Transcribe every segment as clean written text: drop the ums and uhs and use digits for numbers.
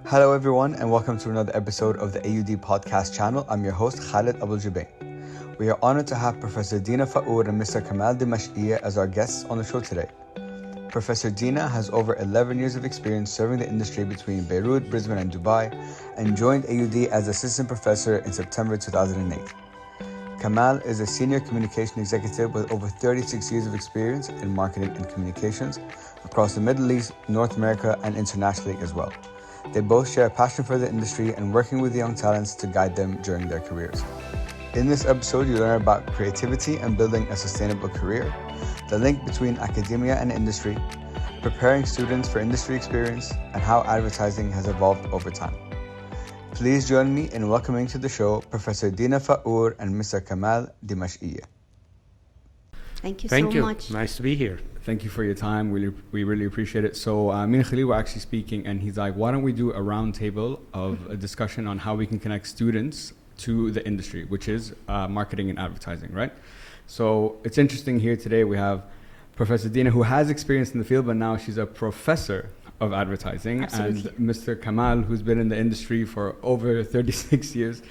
Hello everyone and welcome to another episode of the AUD podcast channel. I'm your host Khalid Abul Jubain. We are honored to have Professor Dina Faour and Mr. Kamal Dimachkie as our guests on the show today. Professor Dina has over 11 years of experience serving the industry between Beirut, Brisbane and Dubai and joined AUD as assistant professor in September 2008. Kamal is a senior communication executive with over 36 years of experience in marketing and communications across the Middle East, North America and internationally as well. They both share a passion for the industry and working with young talents to guide them during their careers. In this episode, you learn about creativity and building a sustainable career, the link between academia and industry, preparing students for industry experience, and how advertising has evolved over time. Please join me in welcoming to the show Professor Dina Faour and Mr. Kamal Dimachkie. Thank you so much. Nice to be here. Thank you for your time. We really appreciate it. So me and Khalid were actually speaking and he's like, why don't we do a round table of a discussion on how we can connect students to the industry, which is marketing and advertising, right? So it's interesting here today we have Professor Dina who has experience in the field, but now she's a professor of advertising. Absolutely. And Mr. Kamal, who's been in the industry for over 36 years.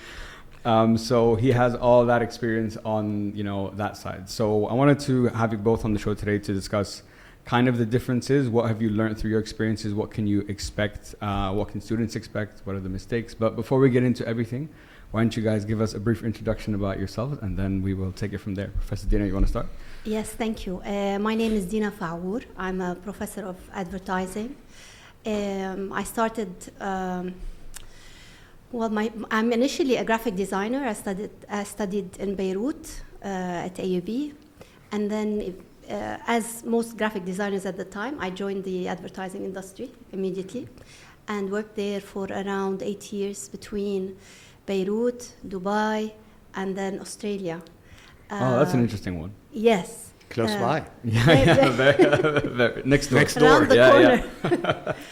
So he has all that experience on, that side. So I wanted to have you both on the show today to discuss kind of the differences. What have you learned through your experiences? What can you expect? What can students expect? What are the mistakes? But before we get into everything, why don't you guys give us a brief introduction about yourselves and then we will take it from there. Professor Dina, you want to start? Yes, thank you. My name is Dina Faour. I'm a professor of advertising. I started... I'm initially a graphic designer. I studied in Beirut at AUB. And then, as most graphic designers at the time, I joined the advertising industry immediately and worked there for around 8 years between Beirut, Dubai, and then Australia. That's an interesting one. Yes. Close by. Very, next door. Around the corner.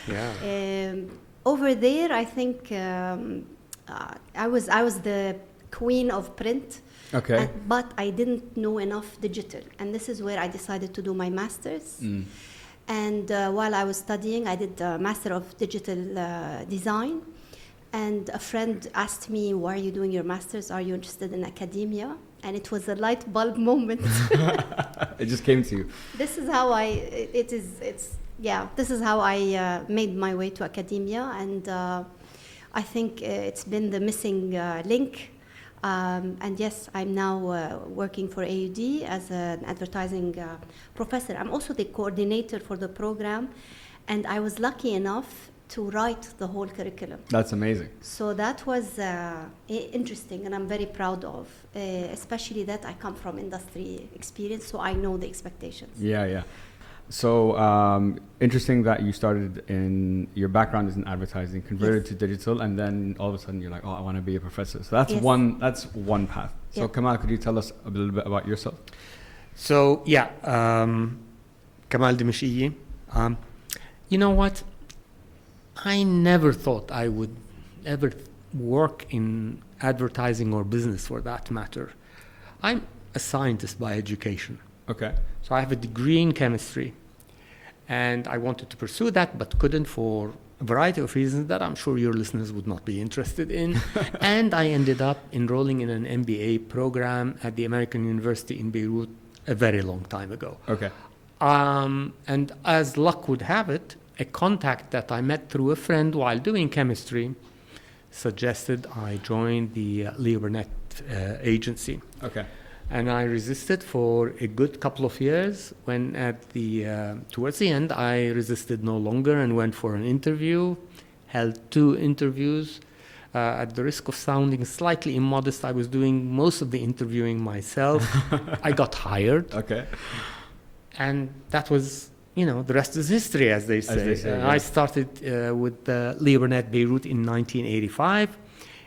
Yeah. Over there, I think I was the queen of print, okay. But I didn't know enough digital, and this is where I decided to do my master's. And while I was studying, I did a master of digital design, and a friend asked me, "Why are you doing your master's? Are you interested in academia?" And it was a light bulb moment. It just came to you. This is how this is how I made my way to academia, and I think it's been the missing link. And yes, I'm now working for AUD as an advertising professor. I'm also the coordinator for the program, and I was lucky enough to write the whole curriculum. That's amazing. So that was interesting, and I'm very proud of, especially that I come from industry experience, so I know the expectations. Yeah. So interesting that you started in, your background is in advertising, converted to digital, and then all of a sudden you're like, oh, I want to be a professor. So that's one path. So Kamal, could you tell us a little bit about yourself? So Kamal Dimachkie. You know what? I never thought I would ever work in advertising or business for that matter. I'm a scientist by education. Okay. So I have a degree in chemistry, and I wanted to pursue that, but couldn't for a variety of reasons that I'm sure your listeners would not be interested in. And I ended up enrolling in an MBA program at the American University in Beirut a very long time ago. Okay. And as luck would have it, a contact that I met through a friend while doing chemistry suggested I join the Leo Burnett agency. Okay. And I resisted for a good couple of years. When towards the end, I resisted no longer and went for an interview, held 2 interviews. At the risk of sounding slightly immodest, I was doing most of the interviewing myself. I got hired. Okay. And that was, the rest is history, as they say. I started with Leo Burnett Beirut in 1985.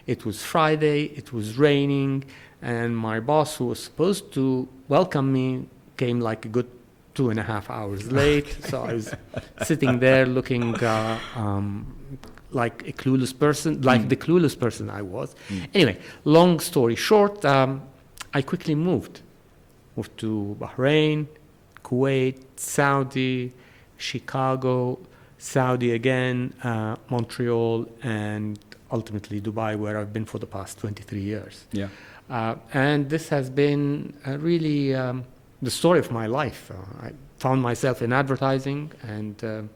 It was Friday, it was raining, and my boss, who was supposed to welcome me, came like a good 2.5 hours late. So I was sitting there looking like a clueless person, like the clueless person I was. Anyway, long story short, I quickly moved to Bahrain, Kuwait, Saudi, Chicago, Saudi again, Montreal, and ultimately Dubai, where I've been for the past 23 years. Yeah. And this has been really the story of my life. I found myself in advertising and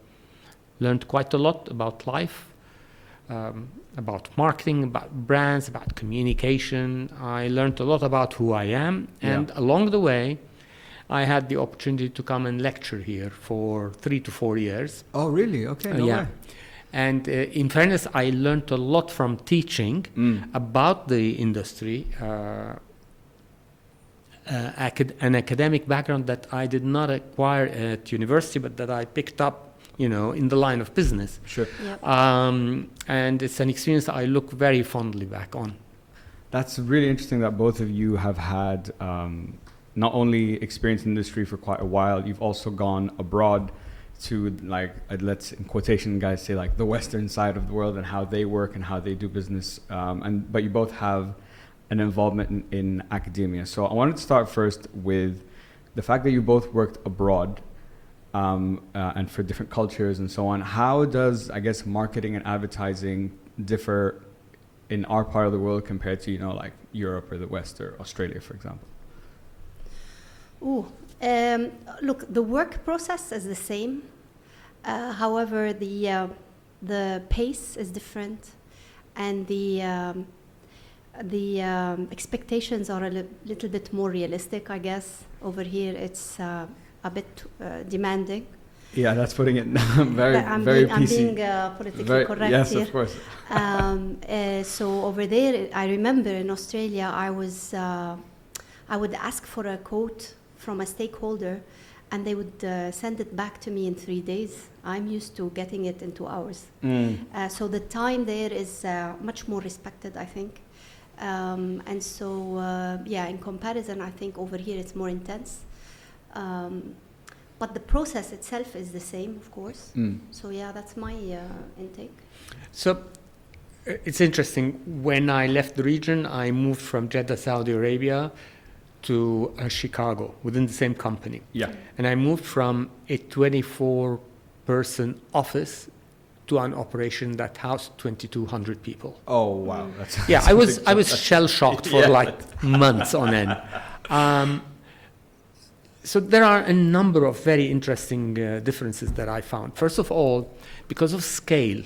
learned quite a lot about life, about marketing, about brands, about communication. I learned a lot about who I am. And along the way, I had the opportunity to come and lecture here for 3 to 4 years. Oh, really? Okay, no way. And in fairness, I learned a lot from teaching about the industry, an academic background that I did not acquire at university, but that I picked up, in the line of business. Sure. Yep. And it's an experience I look very fondly back on. That's really interesting that both of you have had not only experienced in the industry for quite a while, you've also gone abroad to, like, let's in quotation guys say, like, the Western side of the world and how they work and how they do business. But you both have an involvement in academia. So I wanted to start first with the fact that you both worked abroad and for different cultures and so on. How does, I guess, marketing and advertising differ in our part of the world compared to, like Europe or the West or Australia, for example? Look, the work process is the same. However, the pace is different, and the expectations are a little bit more realistic, I guess. Over here, it's a bit demanding. Yeah, that's putting it very I'm PC. I'm being politically correct yes, here. Yes, of course. So over there, I remember in Australia, I would ask for a quote from a stakeholder, and they would send it back to me in 3 days. I'm used to getting it in 2 hours. So the time there is much more respected, I think. And so, in comparison, I think over here it's more intense. But the process itself is the same, of course. So that's my intake. So it's interesting. When I left the region, I moved from Jeddah, Saudi Arabia, to Chicago within the same company. Yeah. And I moved from a 24-person office to an operation that housed 2,200 people. Oh wow! I was shell shocked for months on end. So there are a number of very interesting differences that I found. First of all, because of scale,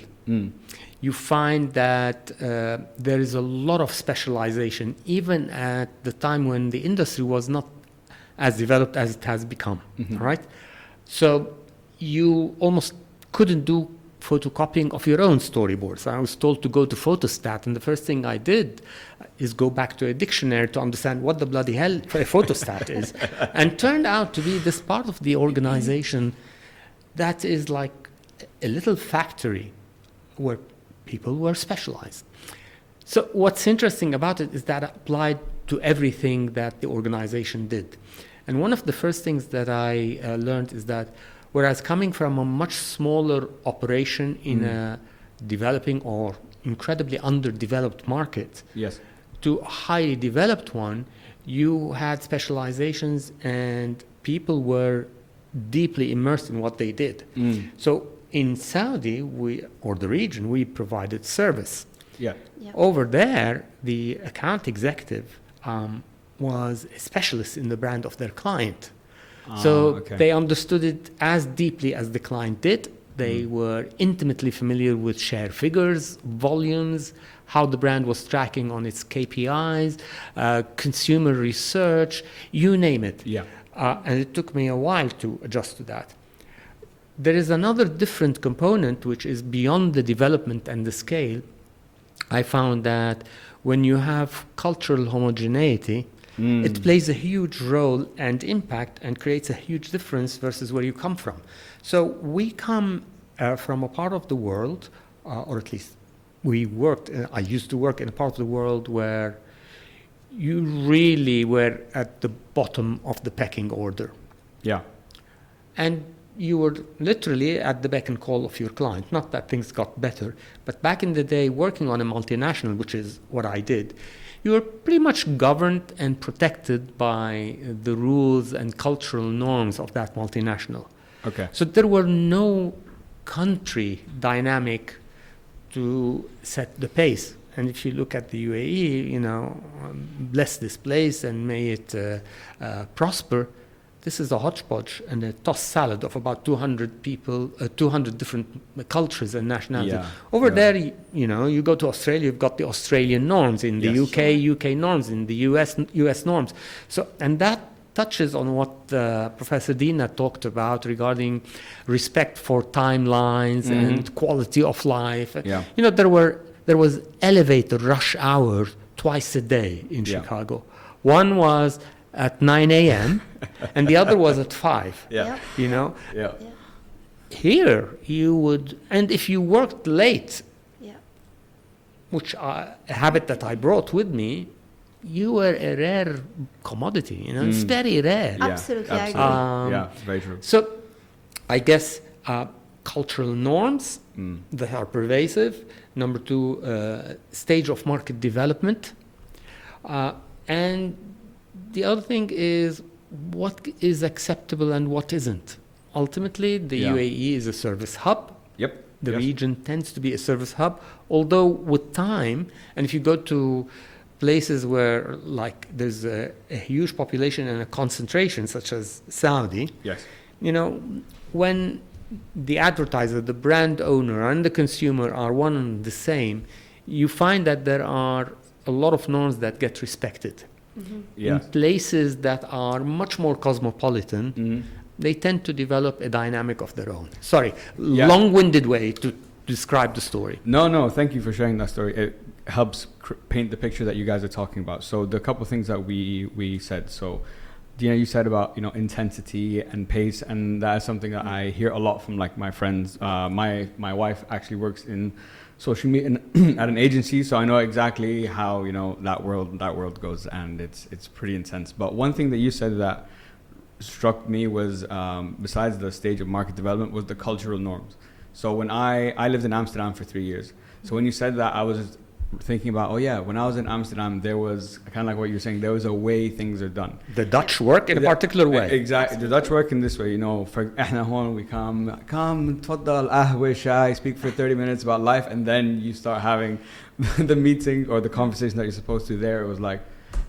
you find that there is a lot of specialization, even at the time when the industry was not as developed as it has become, right? So you almost couldn't do photocopying of your own storyboards. I was told to go to Photostat, and the first thing I did is go back to a dictionary to understand what the bloody hell a photostat is. And turned out to be this part of the organization that is like a little factory where people were specialized. So what's interesting about it is that it applied to everything that the organization did. And one of the first things that I learned is that whereas coming from a much smaller operation in a developing or incredibly underdeveloped market, yes, to a highly developed one, you had specializations and people were deeply immersed in what they did. So in Saudi, or the region, we provided service. Yeah. Over there, the account executive was a specialist in the brand of their client. So they understood it as deeply as the client did. They were intimately familiar with share figures, volumes, how the brand was tracking on its KPIs, consumer research, you name it. Yeah. And it took me a while to adjust to that. There is another different component which is beyond the development and the scale. I found that when you have cultural homogeneity, it plays a huge role and impact and creates a huge difference versus where you come from. So we come from a part of the world, or at least I used to work in a part of the world where you really were at the bottom of the pecking order. Yeah. And you were literally at the beck and call of your client. Not that things got better, but back in the day, working on a multinational, which is what I did, you were pretty much governed and protected by the rules and cultural norms of that multinational. Okay. So there were no country dynamic to set the pace. And if you look at the UAE, bless this place and may it prosper. This is a hodgepodge and a tossed salad of about 200 people, 200 different cultures and nationalities. Yeah. Over there, you go to Australia, you've got the Australian norms. In the UK norms. In the US norms. So, and that touches on what Professor Dina talked about regarding respect for timelines and quality of life. Yeah. There was elevator rush hour twice a day in Chicago. One was at 9 a.m. and the other was at 5. Yeah. Yeah. Here you would, and if you worked late, which a habit that I brought with me, you were a rare commodity. It's very rare. Yeah, Absolutely, I agree. Very true. So, I guess cultural norms that are pervasive. Number 2, stage of market development, and the other thing is what is acceptable and what isn't. Ultimately, the UAE is a service hub. Yep. The region tends to be a service hub, although with time, and if you go to places where there's a huge population and a concentration, such as Saudi, when the advertiser, the brand owner, and the consumer are one and the same, you find that there are a lot of norms that get respected. In places that are much more cosmopolitan, they tend to develop a dynamic of their own. Sorry, long-winded way to describe the story. No, thank you for sharing that story. It helps paint the picture that you guys are talking about. So the couple things that we said. So Dina, you said about intensity and pace, and that is something that I hear a lot from my friends. My wife actually works in social media at an agency, so I know exactly how that world goes, and it's pretty intense. But one thing that you said that struck me was, besides the stage of market development, was the cultural norms. So when I lived in Amsterdam for 3 years, so when you said that, I was thinking about, when I was in Amsterdam, there was kind of like what you're saying, there was a way things are done. The Dutch work in a particular way. Exactly. The Dutch work in this way, for احنا هون, we come تفضل قهوة شاي, speak for 30 minutes about life, and then you start having the meeting or the conversation that you're supposed to there. It was like,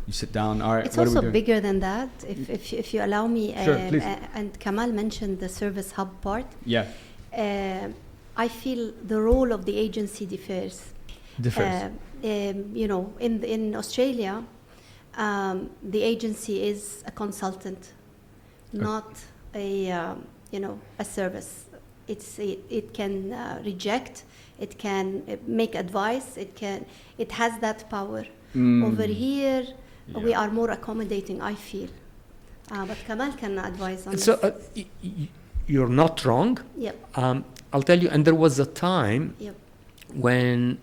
you sit down, all right, it's what also are we doing? bigger than that, if you allow me. Sure, please. And Kamal mentioned the service hub part. Yeah. I feel the role of the agency differs. In Australia, the agency is a consultant, not a service. It can reject, it can make advice, it has that power. Over here, we are more accommodating, I feel. But Kamal can advise on this. So you're not wrong. Yep. I'll tell you, and there was a time Yep. when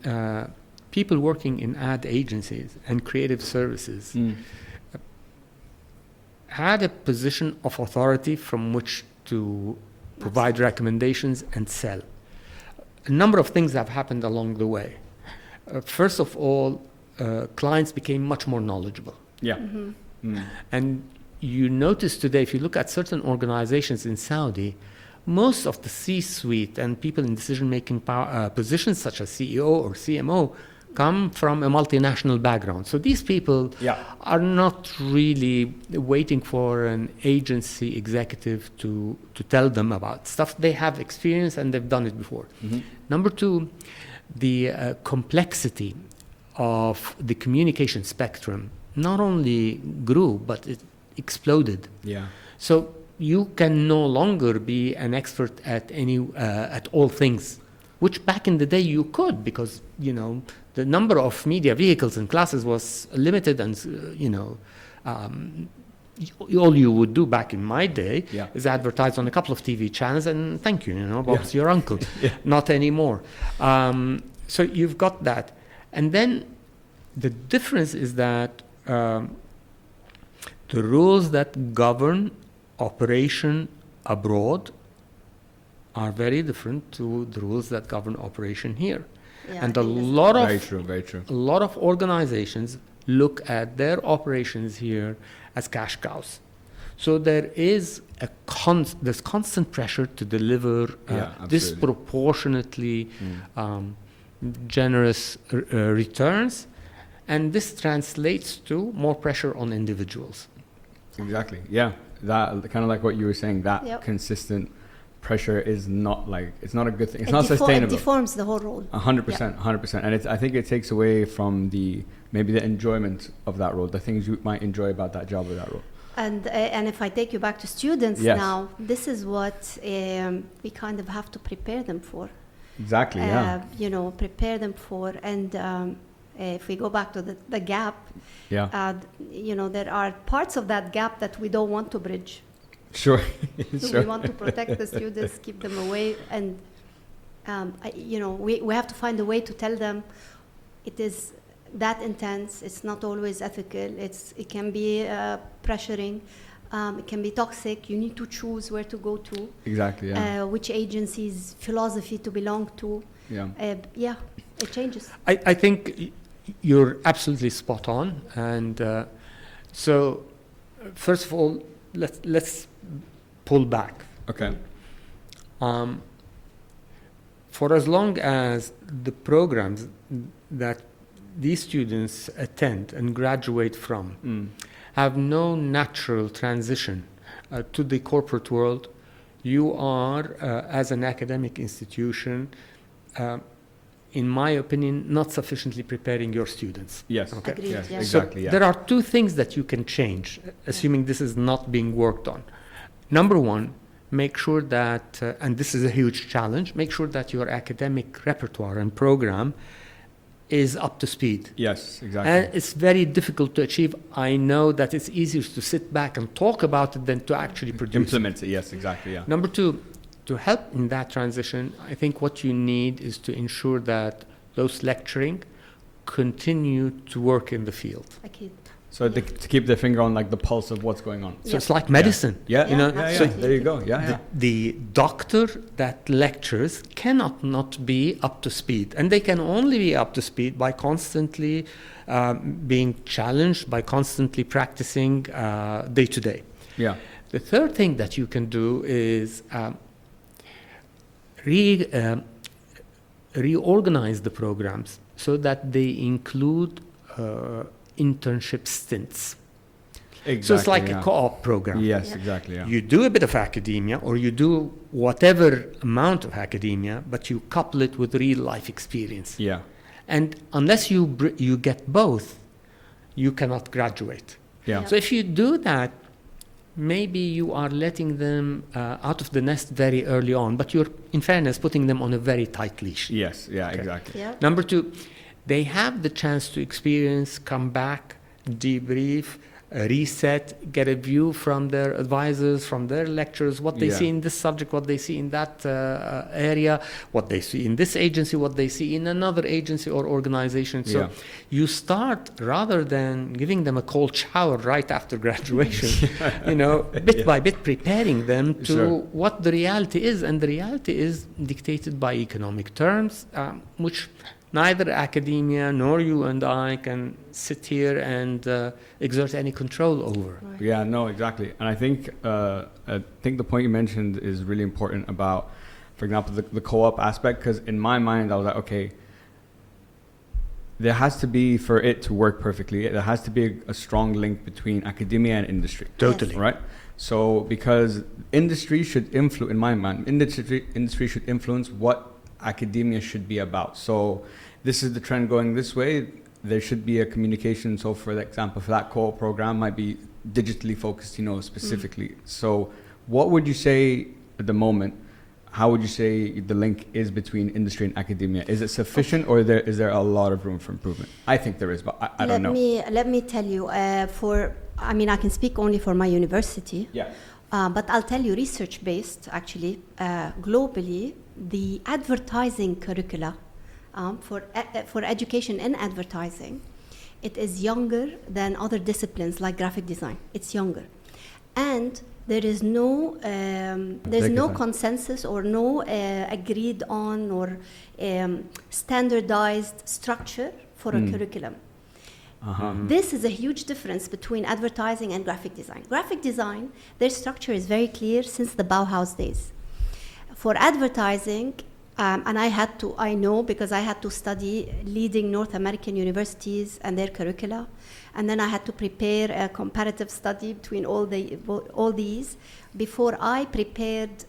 people working in ad agencies and creative services had a position of authority from which to provide recommendations and sell. A number of things have happened along the way. First of all, clients became much more knowledgeable. Yeah. And you notice today, if you look at certain organizations in Saudi, most of the C-suite and people in decision-making positions, such as CEO or CMO, come from a multinational background. So these people are not really waiting for an agency executive to tell them about stuff. They have experience and they've done it before. Number 2, the complexity of the communication spectrum not only grew, but it exploded. Yeah. So you can no longer be an expert at all things, which back in the day you could, because the number of media vehicles and classes was limited, and all you would do back in my day is advertise on a couple of TV channels and thank you, Bob's your uncle. Not anymore. So you've got that, and then the difference is that the rules that govern operation abroad are very different to the rules that govern operation here. And a lot of very true. A lot of organizations look at their operations here as cash cows. So there is there's constant pressure to deliver disproportionately generous returns, and this translates to more pressure on individuals. Exactly. Yeah. That kind of like what you were saying. That consistent pressure is not like, it's not a good thing. It's not sustainable. It deforms the whole role. 100%. 100%. And I think it takes away from maybe the enjoyment of that role, the things you might enjoy about that job or that role. And if I take you back to students now, this is what we kind of have to prepare them for. Exactly. Prepare them for. And if we go back to the gap, there are parts of that gap that we don't want to bridge. Sure. So we want to protect the students, keep them away, and we have to find a way to tell them it is that intense. It's not always ethical. It can be pressuring. It can be toxic. You need to choose where to go to. Exactly. Yeah. Which agency's philosophy to belong to. Yeah. It changes. I think you're absolutely spot on. And so, first of all, let's pull back. Okay. For as long as the programs that these students attend and graduate from have no natural transition to the corporate world, you are, as an academic institution, in my opinion, not sufficiently preparing your students. Yes. Okay. Agreed, yes, yeah. exactly. So there are two things that you can change, assuming this is not being worked on. Number one, make sure that, and this is a huge challenge, make sure that your academic repertoire and program is up to speed. Yes, exactly. And it's very difficult to achieve. I know that it's easier to sit back and talk about it than to actually produce Implement it. Yes, exactly. Yeah. Number two, to help in that transition, I think what you need is to ensure that those lecturing continue to work in the field. Okay. So to keep the finger on like the pulse of what's going on. So it's like medicine. Yeah. So there you go. Yeah. The doctor that lectures cannot not be up to speed, and they can only be up to speed by constantly being challenged, by constantly practicing day to day. Yeah. The third thing that you can do is reorganize the programs so that they include internship stints. Exactly, so it's like a co-op program. Yes, exactly. Yeah. You do a bit of academia, or you do whatever amount of academia, but you couple it with real life experience. Yeah. And unless you get both, you cannot graduate. Yeah. So if you do that, maybe you are letting them out of the nest very early on, but you're, in fairness, putting them on a very tight leash. Yes. Yeah. Okay. Exactly. Yeah. Number two, they have the chance to experience, come back, debrief, reset, get a view from their advisors, from their lecturers, what they see in this subject, what they see in that area, what they see in this agency, what they see in another agency or organization. So you start, rather than giving them a cold shower right after graduation, bit by bit preparing them to what the reality is. And the reality is dictated by economic terms, which neither academia nor you and I can sit here and exert any control over. Right. Yeah, no, exactly. And I think the point you mentioned is really important about, for example, the co-op aspect, because in my mind, I was like, okay, there has to be, for it to work perfectly, there has to be a strong link between academia and industry. Totally. Right? So, because industry should influence, in my mind, industry should influence what academia should be about. So this is the trend going this way. There should be a communication. So for example, for that co-op program might be digitally focused, specifically. So what would you say at the moment, how would you say the link is between industry and academia? Is it sufficient or is there a lot of room for improvement? I think there is, but I don't know. Let me tell you, I can speak only for my university. Yeah. But I'll tell you, research-based, actually, globally, the advertising curricula for education in advertising, it is younger than other disciplines like graphic design. It's younger, and there is no consensus or no agreed on or standardized structure for a curriculum. This is a huge difference between advertising and graphic design. Graphic design, their structure is very clear since the Bauhaus days. For advertising, and I know because I had to study leading North American universities and their curricula, and then I had to prepare a comparative study between all these before I prepared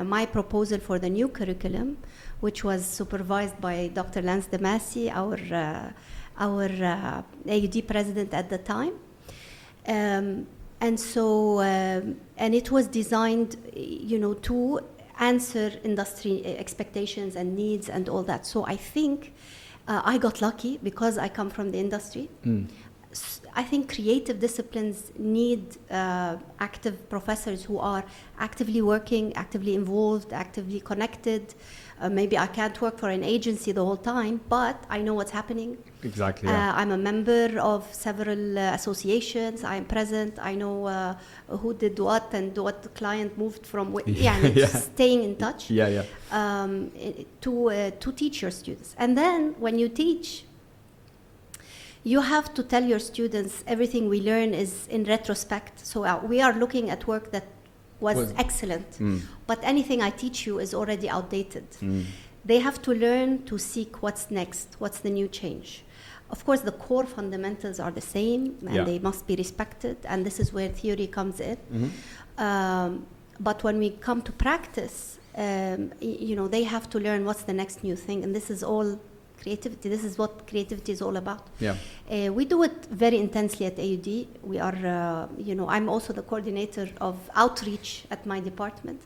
my proposal for the new curriculum, which was supervised by Dr. Lance Dimachkie, our AUD president at the time. And it was designed, to answer industry expectations and needs and all that. So I think I got lucky because I come from the industry. I think creative disciplines need active professors who are actively working, actively involved, actively connected. Maybe I can't work for an agency the whole time, but I know what's happening. Exactly. Yeah. I'm a member of several associations. I'm present. I know who did what and what the client moved from. Staying in touch. To teach your students. And then when you teach, you have to tell your students everything we learn is in retrospect. So we are looking at work that was excellent, but anything I teach you is already outdated. They have to learn to seek what's next, what's the new change. Of course, the core fundamentals are the same, and they must be respected, and this is where theory comes in. But when we come to practice, they have to learn what's the next new thing, and this is all creativity. This is what creativity is all about. We do it very intensely at AUD. We are, I'm also the coordinator of outreach at my department.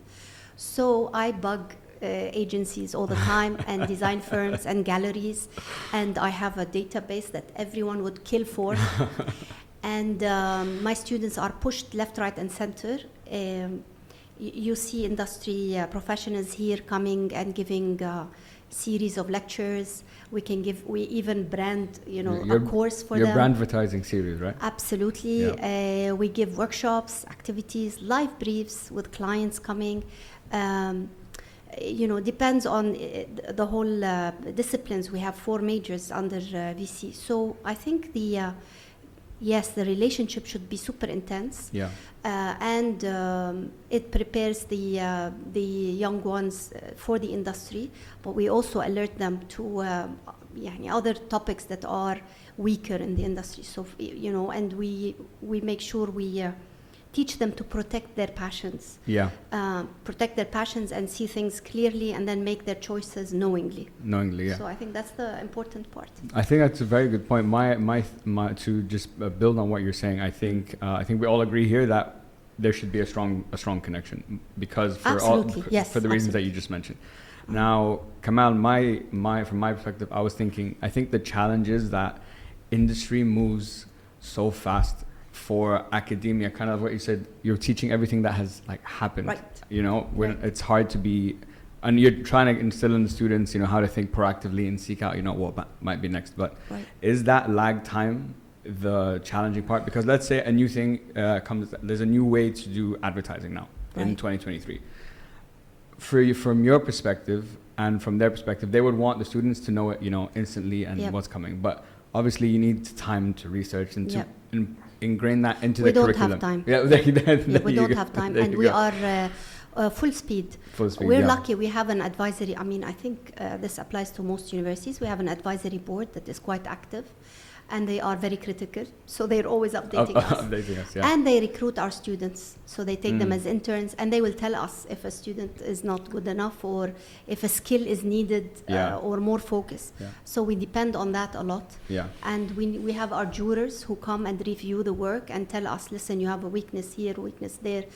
So I bug agencies all the time and design firms and galleries. And I have a database that everyone would kill for. And my students are pushed left, right, and center. You see industry professionals here coming and giving series of lectures. We even brand, a course for them. Your brand advertising series, right? Absolutely. We give workshops, activities, live briefs with clients coming. Depends on the whole disciplines. We have 4 majors under VC. So I think the relationship should be super intense. And it prepares the young ones for the industry, but we also alert them to other topics that are weaker in the industry. So and we make sure we teach them to protect their passions. Protect their passions and see things clearly, and then make their choices knowingly. So I think that's the important part. I think that's a very good point. My to just build on what you're saying, I think we all agree here that there should be a strong connection, because for the reasons that you just mentioned. Now, Kamal, from my perspective, I was thinking, I think the challenge is that industry moves so fast. For academia, kind of what you said, you're teaching everything that has happened. When it's hard to be, and you're trying to instill in the students, how to think proactively and seek out, what might be next. But is that lag time the challenging part? Because let's say a new thing comes, there's a new way to do advertising now in 2023. From your perspective and from their perspective, they would want the students to know it, instantly and what's coming. But obviously, you need time to research and to ingrain that into the curriculum. We don't have time, and we are full speed. We're lucky. We have an advisory. I think this applies to most universities. We have an advisory board that is quite active, and they are very critical. So they're always updating us. And they recruit our students. So they take them as interns, and they will tell us if a student is not good enough, or if a skill is needed, or more focus. So we depend on that a lot. And we have our jurors who come and review the work and tell us, listen, you have a weakness here, weakness there.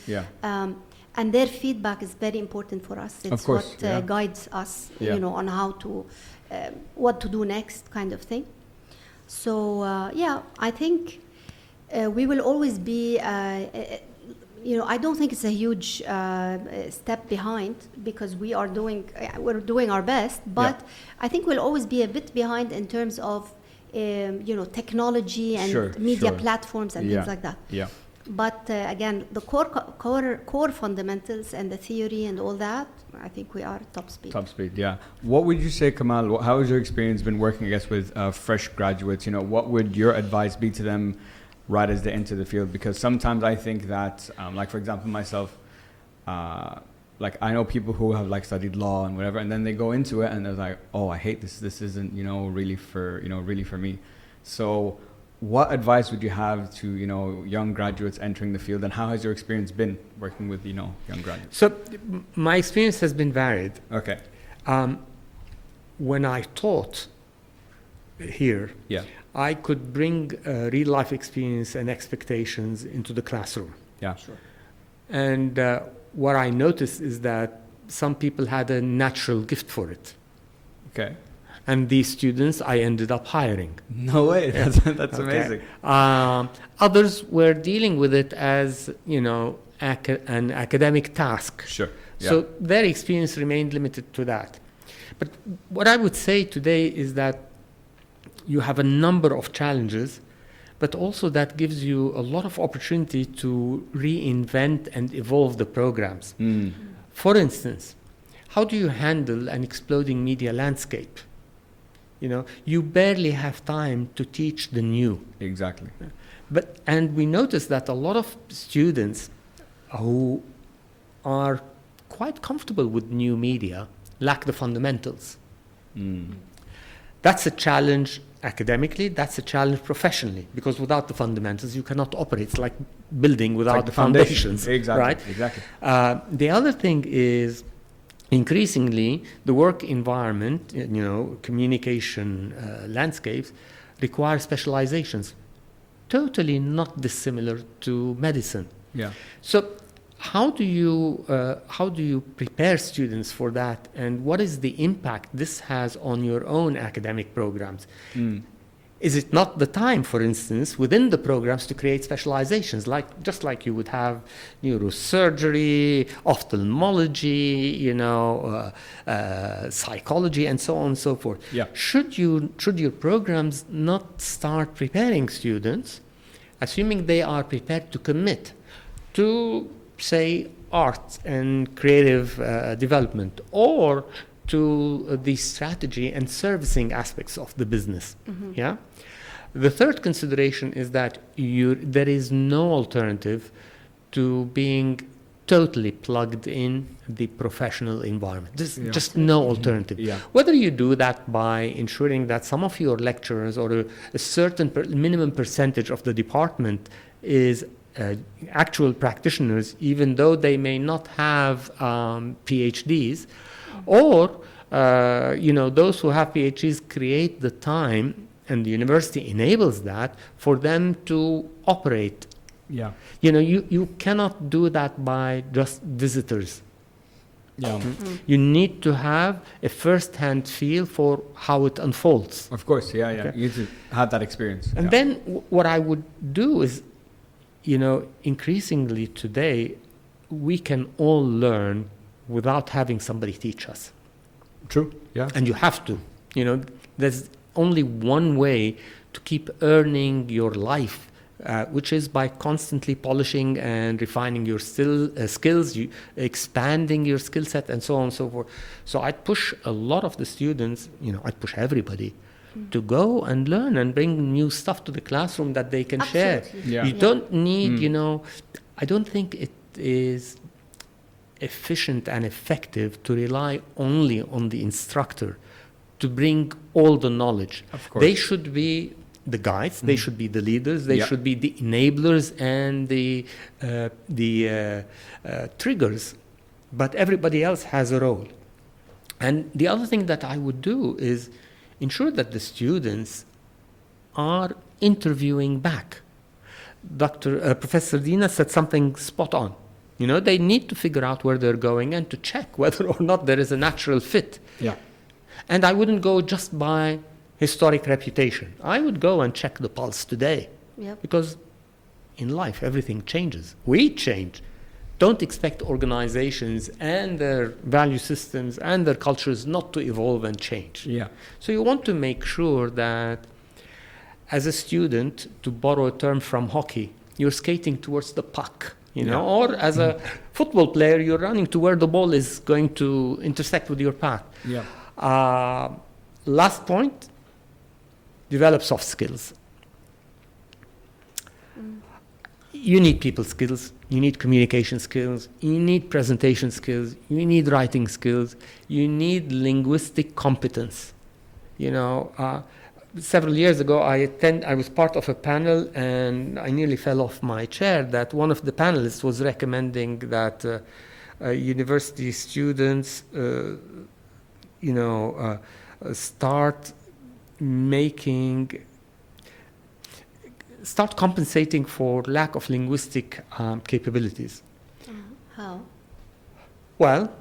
And their feedback is very important for us. It's what guides us, on how to, what to do next, kind of thing. So, I think we will always be, I don't think it's a huge step behind, because we're doing our best, but I think we'll always be a bit behind in terms of, technology and media platforms and things like that. But again, the core fundamentals and the theory and all that, I think we are top speed. Top speed, yeah. What would you say, Kamal? How has your experience been working, I guess, with fresh graduates? You know, what would your advice be to them right as they enter the field? Because sometimes I think that, like for example, myself, like I know people who have like studied law and whatever, and then they go into it and they're like, oh, I hate this. This isn't, really for me. So what advice would you have to, young graduates entering the field, and how has your experience been working with, young graduates? So my experience has been varied. Okay. When I taught here, Yeah. I could bring real life experience and expectations into the classroom. Yeah. Sure. And what I noticed is that some people had a natural gift for it. Okay. And these students I ended up hiring. No way. That's amazing. Others were dealing with it as, an academic task. Sure. Yeah. So their experience remained limited to that. But what I would say today is that you have a number of challenges, but also that gives you a lot of opportunity to reinvent and evolve the programs. Mm. For instance, how do you handle an exploding media landscape? You barely have time to teach the new. Exactly. And we notice that a lot of students who are quite comfortable with new media lack the fundamentals. Mm. That's a challenge academically, that's a challenge professionally, because without the fundamentals you cannot operate. It's like building without the foundations. Exactly. Right? Exactly. The other thing is, increasingly, the work environment, communication landscapes require specializations, totally not dissimilar to medicine. Yeah. So how do you prepare students for that, and what is the impact this has on your own academic programs? Mm. Is it not the time, for instance, within the programs to create specializations, just like you would have neurosurgery, ophthalmology, psychology, and so on and so forth? Yeah. Should your programs not start preparing students, assuming they are prepared to commit to, say, art and creative development, or to the strategy and servicing aspects of the business? Mm-hmm. Yeah. The third consideration is that there is no alternative to being totally plugged in the professional environment. There's just no alternative. Yeah. Whether you do that by ensuring that some of your lecturers or a certain minimum percentage of the department is actual practitioners, even though they may not have PhDs, or those who have PhDs create the time, and the university enables that for them to operate. Yeah. You cannot do that by just visitors. Yeah. Mm-hmm. You need to have a first-hand feel for how it unfolds. Of course, yeah. Okay. You need to have that experience. And then what I would do is, increasingly today, we can all learn without having somebody teach us. True, yeah. And you have to. There's only one way to keep earning your life, which is by constantly polishing and refining your skills, expanding your skill set, and so on and so forth. So I'd push a lot of the students, I'd push everybody to go and learn and bring new stuff to the classroom that they can share. Yeah. You don't need, I don't think it is efficient and effective to rely only on the instructor to bring all the knowledge. Of course. They should be the guides, they should be the leaders, they should be the enablers and the triggers, but everybody else has a role. And the other thing that I would do is ensure that the students are interviewing back. Professor Dina said something spot on. They need to figure out where they're going and to check whether or not there is a natural fit. Yeah. And I wouldn't go just by historic reputation. I would go and check the pulse today. Yep. Because in life, everything changes. We change. Don't expect organizations and their value systems and their cultures not to evolve and change. Yeah. So you want to make sure that as a student, to borrow a term from hockey, you're skating towards the puck, or as a football player, you're running to where the ball is going to intersect with your path. Last point, develop soft skills. You need people skills, you need communication skills, you need presentation skills, you need writing skills, you need linguistic competence. Several years ago, I was part of a panel, and I nearly fell off my chair that one of the panelists was recommending that university students, start compensating for lack of linguistic capabilities. How? Well,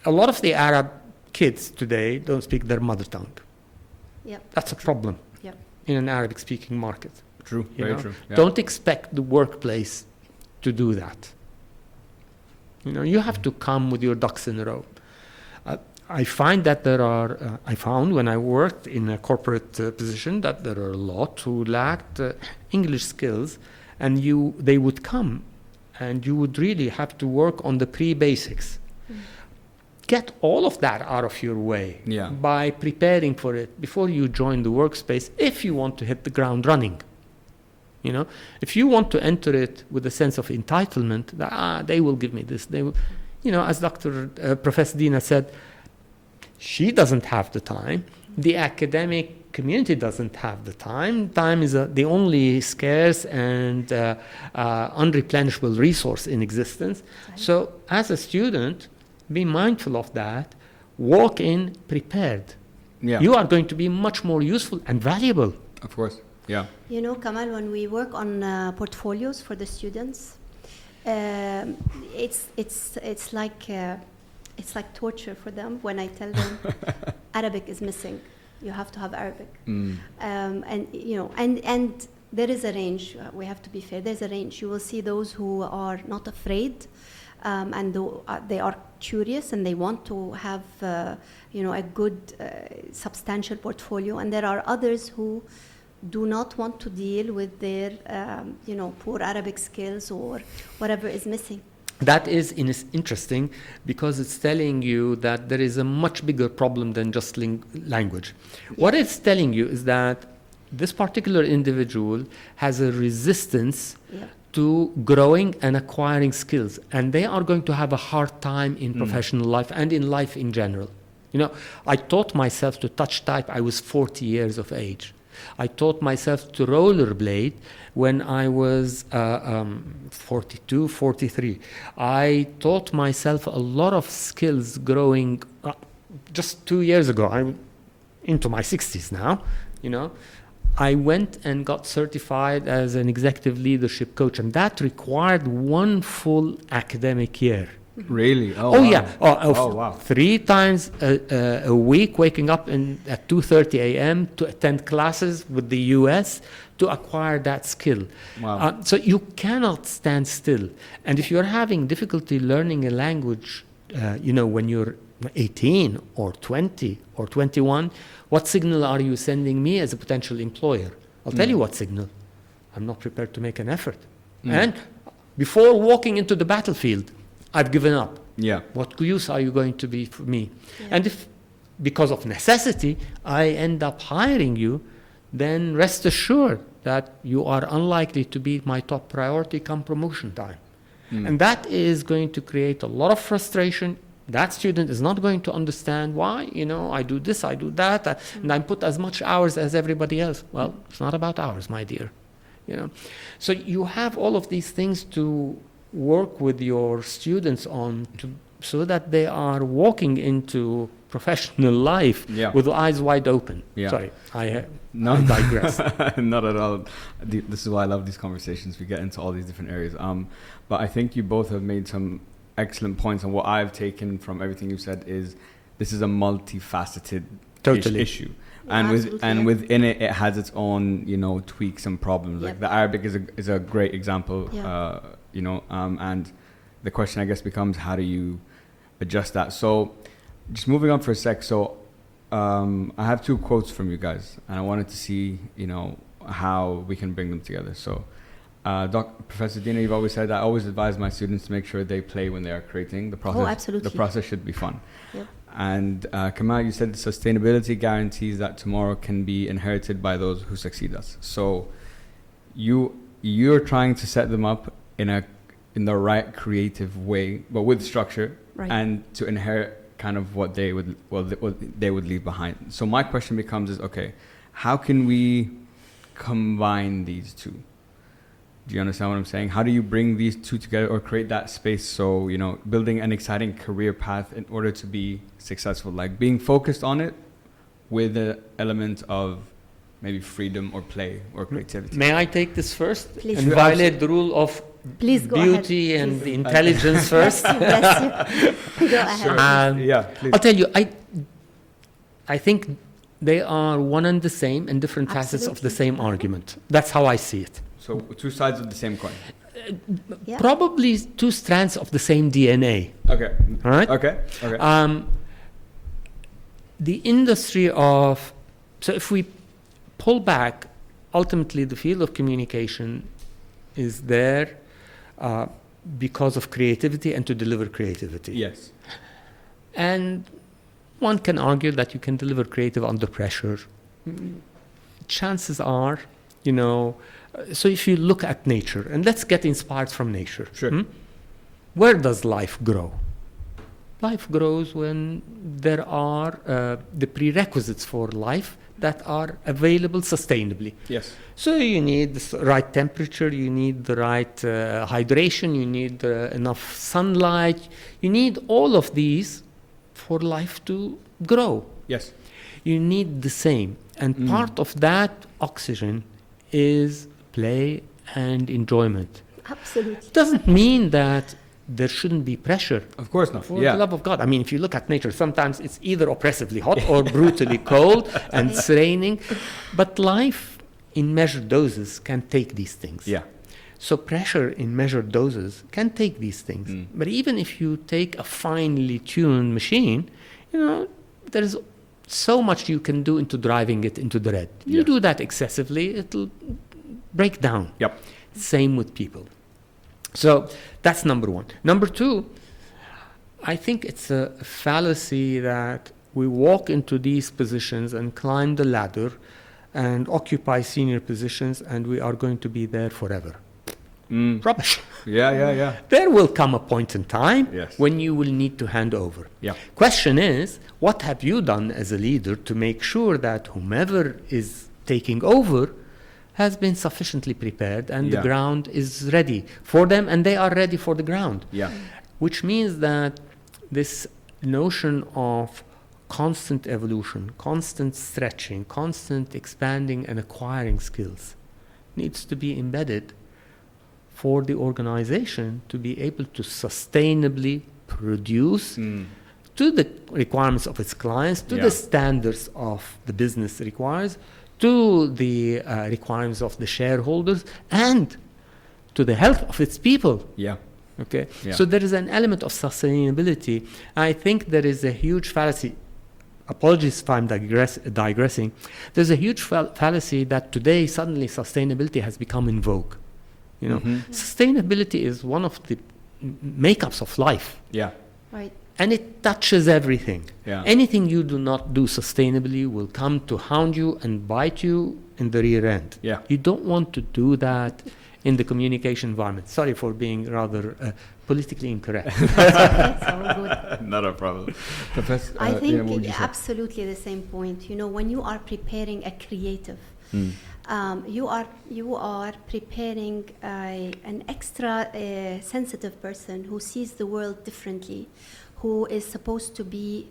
a lot of the Arab kids today don't speak their mother tongue. Yep. That's a problem in an Arabic-speaking market. True, very true. Yeah. Don't expect the workplace to do that. You have to come with your ducks in a row. I find that I found when I worked in a corporate position that there are a lot who lacked English skills, and they would come, and you would really have to work on the pre-basics. Get all of that out of your way by preparing for it before you join the workspace if you want to hit the ground running. If you want to enter it with a sense of entitlement, that, they will give me this, they will, as Professor Dina said, she doesn't have the time. The academic community doesn't have the time. Time is the only scarce and unreplenishable resource in existence. Right. So as a student, be mindful of that. Walk in prepared. Yeah. You are going to be much more useful and valuable. Of course, yeah. Kamal, when we work on portfolios for the students, it's like torture for them when I tell them Arabic is missing. You have to have Arabic. And there is a range. We have to be fair. There's a range. You will see those who are not afraid, and they are curious and they want to have a good, substantial portfolio. And there are others who do not want to deal with their poor Arabic skills or whatever is missing. That is interesting because it's telling you that there is a much bigger problem than just language. Yeah. What it's telling you is that this particular individual has a resistance to growing and acquiring skills, and they are going to have a hard time in professional life and in life in general. I taught myself to touch type. I was 40 years of age. I taught myself to rollerblade when I was 42, 43. I taught myself a lot of skills growing just 2 years ago. I'm into my 60s now, I went and got certified as an executive leadership coach, and that required one full academic year. Really? Oh, yeah. Wow. 3 times a week, waking up at 2:30 a.m. to attend classes with the U.S. to acquire that skill. Wow. So you cannot stand still. And if you're having difficulty learning a language, when you're 18 or 20 or 21, what signal are you sending me as a potential employer? I'll tell you what signal. I'm not prepared to make an effort. And before walking into the battlefield, I've given up. Yeah. What use are you going to be for me? Yeah. And if, because of necessity, I end up hiring you, then rest assured that you are unlikely to be my top priority come promotion time. And that is going to create a lot of frustration. That student is not going to understand why, I do this, I do that, and I put as much hours as everybody else. Well, it's not about hours, my dear. So you have all of these things to work with your students on so that they are walking into professional life with eyes wide open. Yeah. Sorry, I digress. Not at all. This is why I love these conversations. We get into all these different areas. But I think you both have made some excellent points, and what I've taken from everything you've said is this is a multifaceted issue. And within it has its own, tweaks and problems. Like the Arabic is a great example. And the question I guess becomes, how do you adjust that? So just moving on for a sec. So I have 2 quotes from you guys, and I wanted to see, how we can bring them together. So Professor Dina, you've always said, I always advise my students to make sure they play when they are creating. The process, absolutely. The process should be fun. Yep. And Kamal, you said sustainability guarantees that tomorrow can be inherited by those who succeed us. So you're trying to set them up in the right creative way, but with structure, right, and to inherit kind of what they would leave behind. So my question becomes okay, how can we combine these two? Do you understand what I'm saying? How do you bring these two together or create that space so, building an exciting career path in order to be successful, like being focused on it with an element of maybe freedom or play or creativity? May I take this first? Please. And violate the rule of beauty ahead, and intelligence first? Bless you. Go ahead. Sure. Yeah, please. I'll tell you, I think they are one and the same and different facets of the same argument. That's how I see it. So two sides of the same coin. Yeah. Probably two strands of the same DNA. Okay. All right? Okay. The industry of... So if we pull back, ultimately the field of communication is there because of creativity and to deliver creativity. Yes. And one can argue that you can deliver creative under pressure. Chances are, so if you look at nature, and let's get inspired from nature. Sure. Where does life grow? Life grows when there are the prerequisites for life that are available sustainably. Yes. So you need the right temperature, you need the right hydration, you need enough sunlight, you need all of these for life to grow. Yes. You need the same. And part of that oxygen is play and enjoyment. Absolutely. Doesn't mean that there shouldn't be pressure. Of course not. For the love of God. I mean, if you look at nature, sometimes it's either oppressively hot or brutally cold and it's raining. But life in measured doses can take these things. Yeah. So pressure in measured doses can take these things. But even if you take a finely tuned machine, there is so much you can do into driving it into the red. You do that excessively, it'll break down. Yep. Same with people. So that's number one. Number two, I think it's a fallacy that we walk into these positions and climb the ladder and occupy senior positions and we are going to be there forever. Rubbish. Yeah. There will come a point in time Yes. when you will need to hand over. Yeah. Question is, what have you done as a leader to make sure that whomever is taking over has been sufficiently prepared and the ground is ready for them and they are ready for the ground? Yeah. Which means that this notion of constant evolution, constant stretching, constant expanding and acquiring skills needs to be embedded for the organization to be able to sustainably produce to the requirements of its clients, to the standards of the business requires, to the requirements of the shareholders, and to the health of its people. Yeah. Okay? Yeah. So there is an element of sustainability. I think there is a huge fallacy. Apologies if I'm digressing. There's a huge fallacy that today suddenly sustainability has become in vogue. Sustainability is one of the makeups of life. Yeah. Right. And it touches everything. Yeah. Anything you do not do sustainably will come to hound you and bite you in the rear end. Yeah. You don't want to do that in the communication environment. Sorry for being rather politically incorrect. That's all good. Not a problem. Professor, I think what would you say? absolutely the same point. When you are preparing a creative, you are preparing an extra sensitive person who sees the world differently, who is supposed to be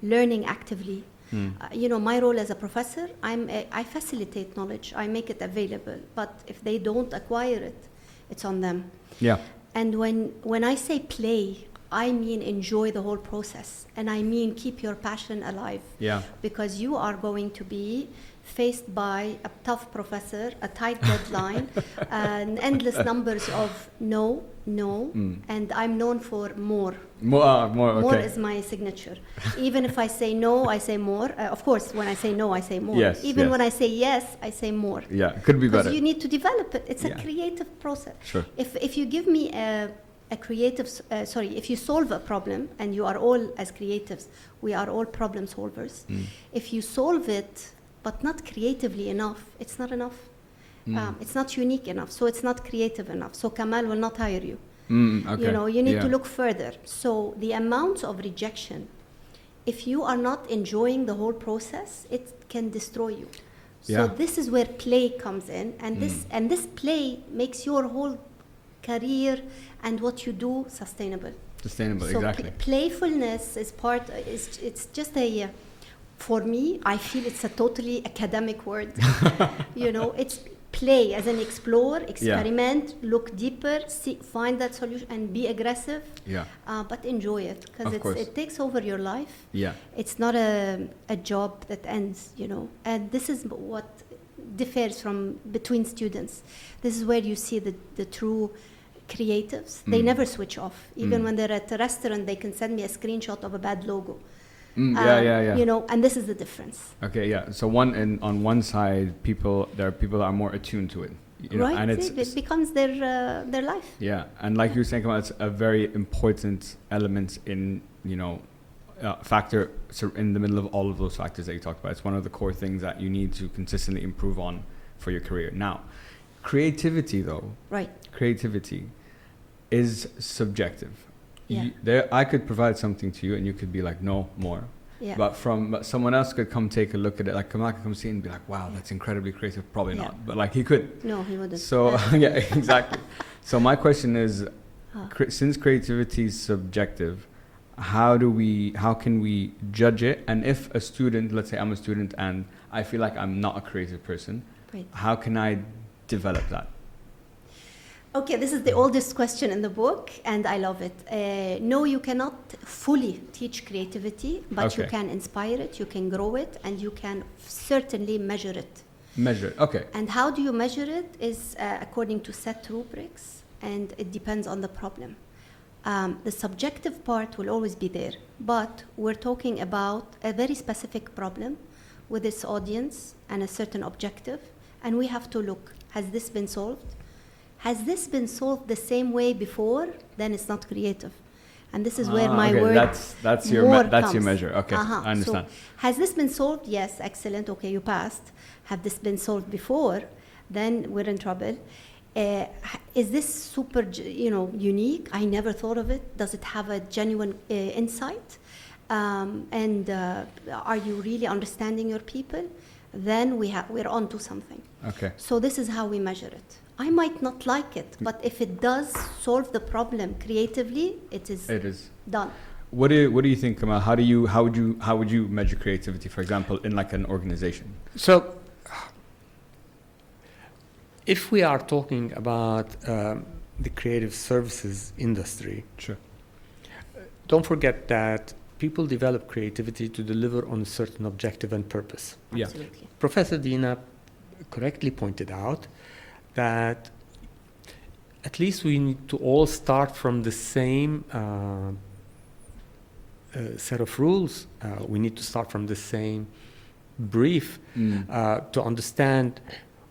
learning actively. My role as a professor, I facilitate knowledge, I make it available, but if they don't acquire it, it's on them. Yeah. And when I say play, I mean enjoy the whole process, and I mean keep your passion alive. Yeah. Because you are going to be faced by a tough professor, a tight deadline, and endless numbers of no, and I'm known for more. More, More okay. is my signature. Even if I say no, I say more. Of course, when I say no, I say more. Yes, Even yes. when I say yes, I say more. Yeah, could be better. Because you need to develop it. It's Yeah. a creative process. Sure. If you give me a creative, if you solve a problem, and you are all, as creatives, we are all problem solvers. If you solve it, but not creatively enough, it's not enough. It's not unique enough, so it's not creative enough. So Kamal will not hire you. Okay. You know, you need to Yeah. look further. So the amount of rejection, if you are not enjoying the whole process, it can destroy you. So Yeah. this is where play comes in, and this play makes your whole career and what you do sustainable. Sustainable, So exactly. playfulness is it's just a, for me, I feel it's a totally academic word. You know, it's play as in explore, experiment, look deeper, find that solution, and be aggressive. Yeah. But enjoy it, because it takes over your life. Yeah. It's not a job that ends, you know. And this is what differs from between students. This is where you see the true creatives. They never switch off. Even when they're at a restaurant, they can send me a screenshot of a bad logo. Yeah. You know, and this is the difference. Okay, yeah. So on one side, there are people that are more attuned to it. You know, Right? and It becomes their life. yeah, and like you were saying, Kamal, it's a very important element in, you know, factor in the middle of all of those factors that you talked about. It's one of the core things that you need to consistently improve on for your career. Now, creativity though, Right. creativity is subjective. Yeah. I could provide something to you and you could be like, no, more. Yeah. But someone else could come take a look at it, like Kamal could come see it and be like, wow, that's incredibly creative. Probably not, but like he could. No, he wouldn't. So yeah, exactly. So my question is, since creativity is subjective, how can we judge it? And if a student, let's say I'm a student and I feel like I'm not a creative person, Right. how can I develop that? Okay, this is the oldest question in the book, and I love it. No, you cannot fully teach creativity, but you can inspire it, you can grow it, and you can certainly measure it. Measure it, okay. And how do you measure it is according to set rubrics, and it depends on the problem. The subjective part will always be there, but we're talking about a very specific problem with its audience and a certain objective, and we have to look, has this been solved? Has this been solved the same way before? Then it's not creative. And this is where my word that's your measure. Okay, I understand. So, has this been solved? Yes, excellent. Okay, you passed. Have this been solved before? Then we're in trouble. Is this super, unique? I never thought of it. Does it have a genuine insight? And are you really understanding your people? Then we're on to something. Okay. So this is how we measure it. I might not like it, but if it does solve the problem creatively, it is done. What do you think, Kamal? How would you measure creativity, for example, in like an organization? So, if we are talking about the creative services industry, sure, don't forget that people develop creativity to deliver on a certain objective and purpose. Yeah. Absolutely. Professor Dina correctly pointed out that at least we need to all start from the same set of rules. We need to start from the same brief to understand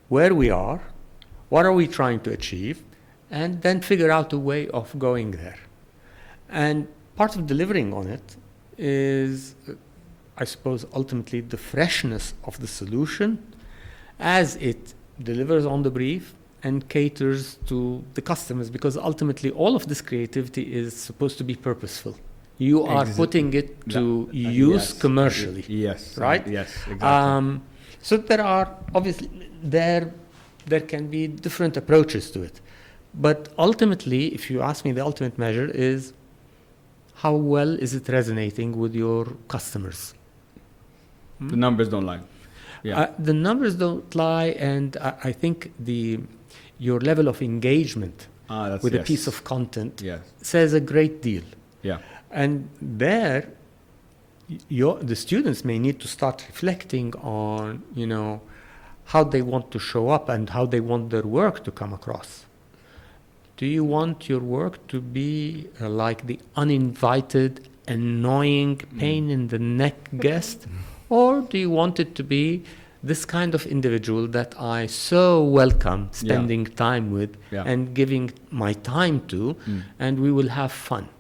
where we are, what are we trying to achieve, and then figure out a way of going there. And part of delivering on it is, I suppose, ultimately the freshness of the solution as it delivers on the brief and caters to the customers, because ultimately all of this creativity is supposed to be purposeful. You are putting it to use commercially. Yes. Right? Yes, exactly. So there are obviously there can be different approaches to it. But ultimately, if you ask me, the ultimate measure is how well is it resonating with your customers? The numbers don't lie. Yeah. The numbers don't lie, and I think your level of engagement with a piece of content says a great deal. Yeah. And there, the students may need to start reflecting on, how they want to show up and how they want their work to come across. Do you want your work to be like the uninvited, annoying, pain in the neck guest? Or do you want it to be this kind of individual that I so welcome spending time with and giving my time to, and we will have fun?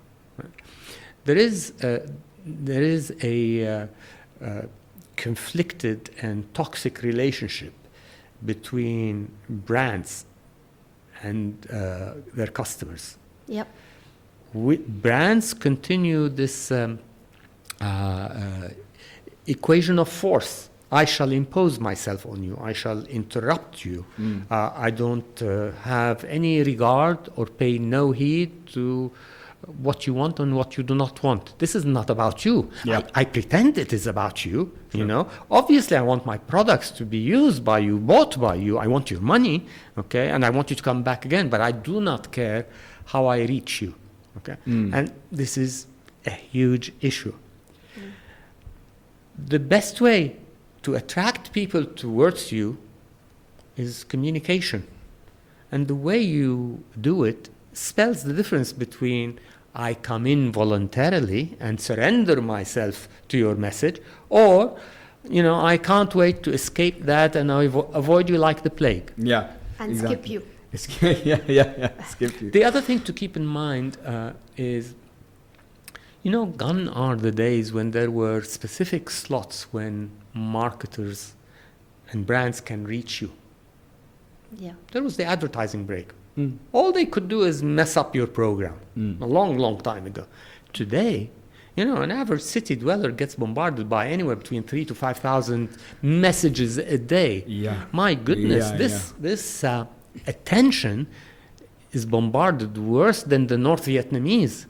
There is a conflicted and toxic relationship between brands and their customers. Yep. Brands continue this equation of force. I shall impose myself on you. I shall interrupt you. I don't have any regard or pay no heed to what you want and what you do not want. This is not about you. Yep. I pretend it is about you, Obviously, I want my products to be used by you, bought by you. I want your money, okay? And I want you to come back again, but I do not care how I reach you, okay? And this is a huge issue. The best way to attract people towards you is communication. And the way you do it spells the difference between I come in voluntarily and surrender myself to your message, or, I can't wait to escape that and I avoid you like the plague. Yeah. And skip you. Skip you. The other thing to keep in mind is, gone are the days when there were specific slots when marketers and brands can reach you. Yeah. There was the advertising break. All they could do is mess up your program a long, long time ago. Today, an average city dweller gets bombarded by anywhere between 3,000 to 5,000 messages a day. Yeah. My goodness, this attention is bombarded worse than the North Vietnamese.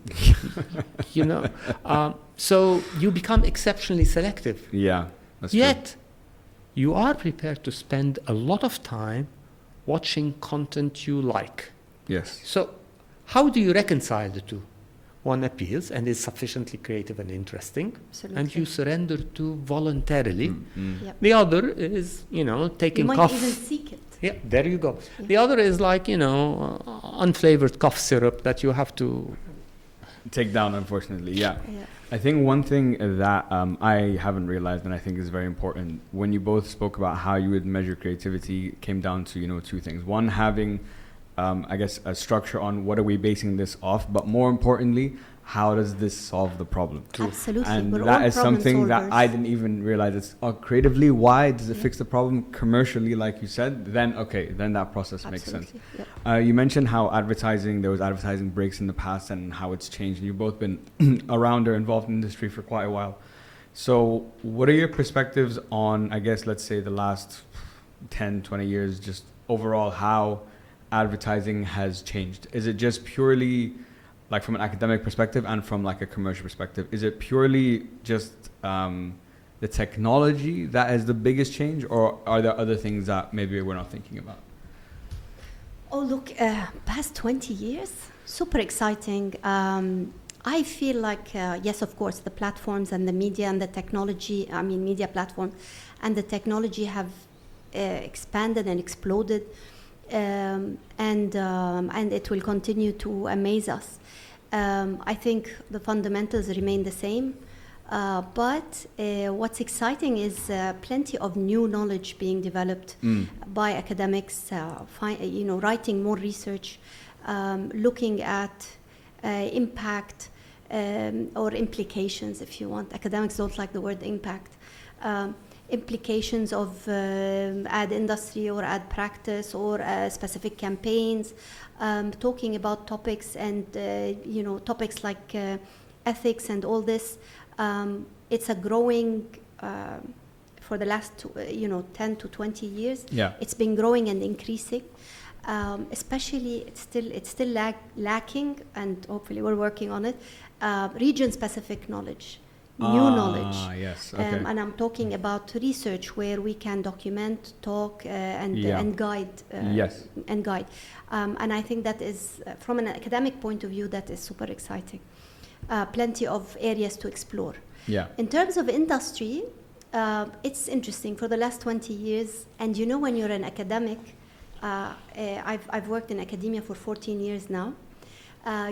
So you become exceptionally selective. Yeah, that's Yet, true. you are prepared to spend a lot of time watching content you like. Yes. So how do you reconcile the two? One appeals and is sufficiently creative and interesting, Absolutely. and you surrender to voluntarily. Yep. The other is, taking You might cough. even seek it. Yeah, there you go. Yeah. The other is like, unflavored cough syrup that you have to take down, unfortunately. Yeah. Yeah. I think one thing that I haven't realized and I think is very important, when you both spoke about how you would measure creativity, came down to, two things. One, having, I guess, a structure on what are we basing this off, but more importantly, how does this solve the problem? Absolutely. And We're that all is something that problem I solvers. didn't even realize. It's creatively, why does it fix the problem? Commercially, like you said, then that process makes sense. Yep. You mentioned how there was advertising breaks in the past and how it's changed. And you've both been around or involved in the industry for quite a while. So what are your perspectives on, I guess, let's say the last 10, 20 years, just overall how advertising has changed? Is it just purely like from an academic perspective and from like a commercial perspective? Is it purely just the technology that is the biggest change, or are there other things that maybe we're not thinking about? Oh, look, past 20 years, super exciting. I feel like, yes, of course, the platforms and the media and the technology, media platforms and the technology have expanded and exploded, and it will continue to amaze us. I think the fundamentals remain the same, but what's exciting is plenty of new knowledge being developed by academics, writing more research, looking at impact or implications, if you want. Academics don't like the word impact. Implications of ad industry or ad practice or specific campaigns, talking about topics and topics like ethics and all this. It's a growing for the last 10 to 20 years. Yeah. It's been growing and increasing. Especially it's still lacking, and hopefully we're working on it. Region-specific knowledge. New knowledge. Yes. Okay. And I'm talking about research where we can document, talk, and guide. Yes. And guide. And I think that is, from an academic point of view, that is super exciting. plenty of areas to explore. Yeah. In terms of industry, it's interesting for the last 20 years. And you know, when you're an academic, I've worked in academia for 14 years now.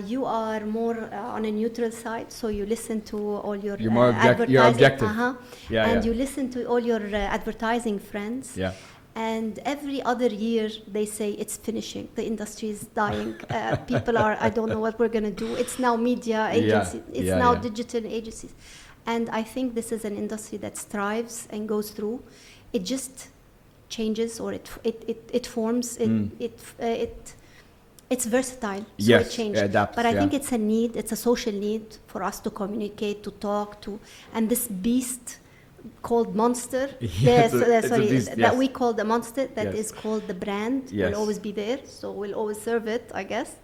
You are more on a neutral side, so you listen to all your advertising. You're objective. And you listen to all your advertising friends. Yeah. And every other year they say it's finishing, the industry is dying. People are, I don't know what we're going to do. It's now media agencies, it's now digital agencies. And I think this is an industry that strives and goes through. It just changes, or it forms. It's versatile, so it changes. Adapts, but I think it's a need, it's a social need for us to communicate, to talk to, and this beast called monster, that we call the monster, that is called the brand, will always be there, so we'll always serve it, I guess.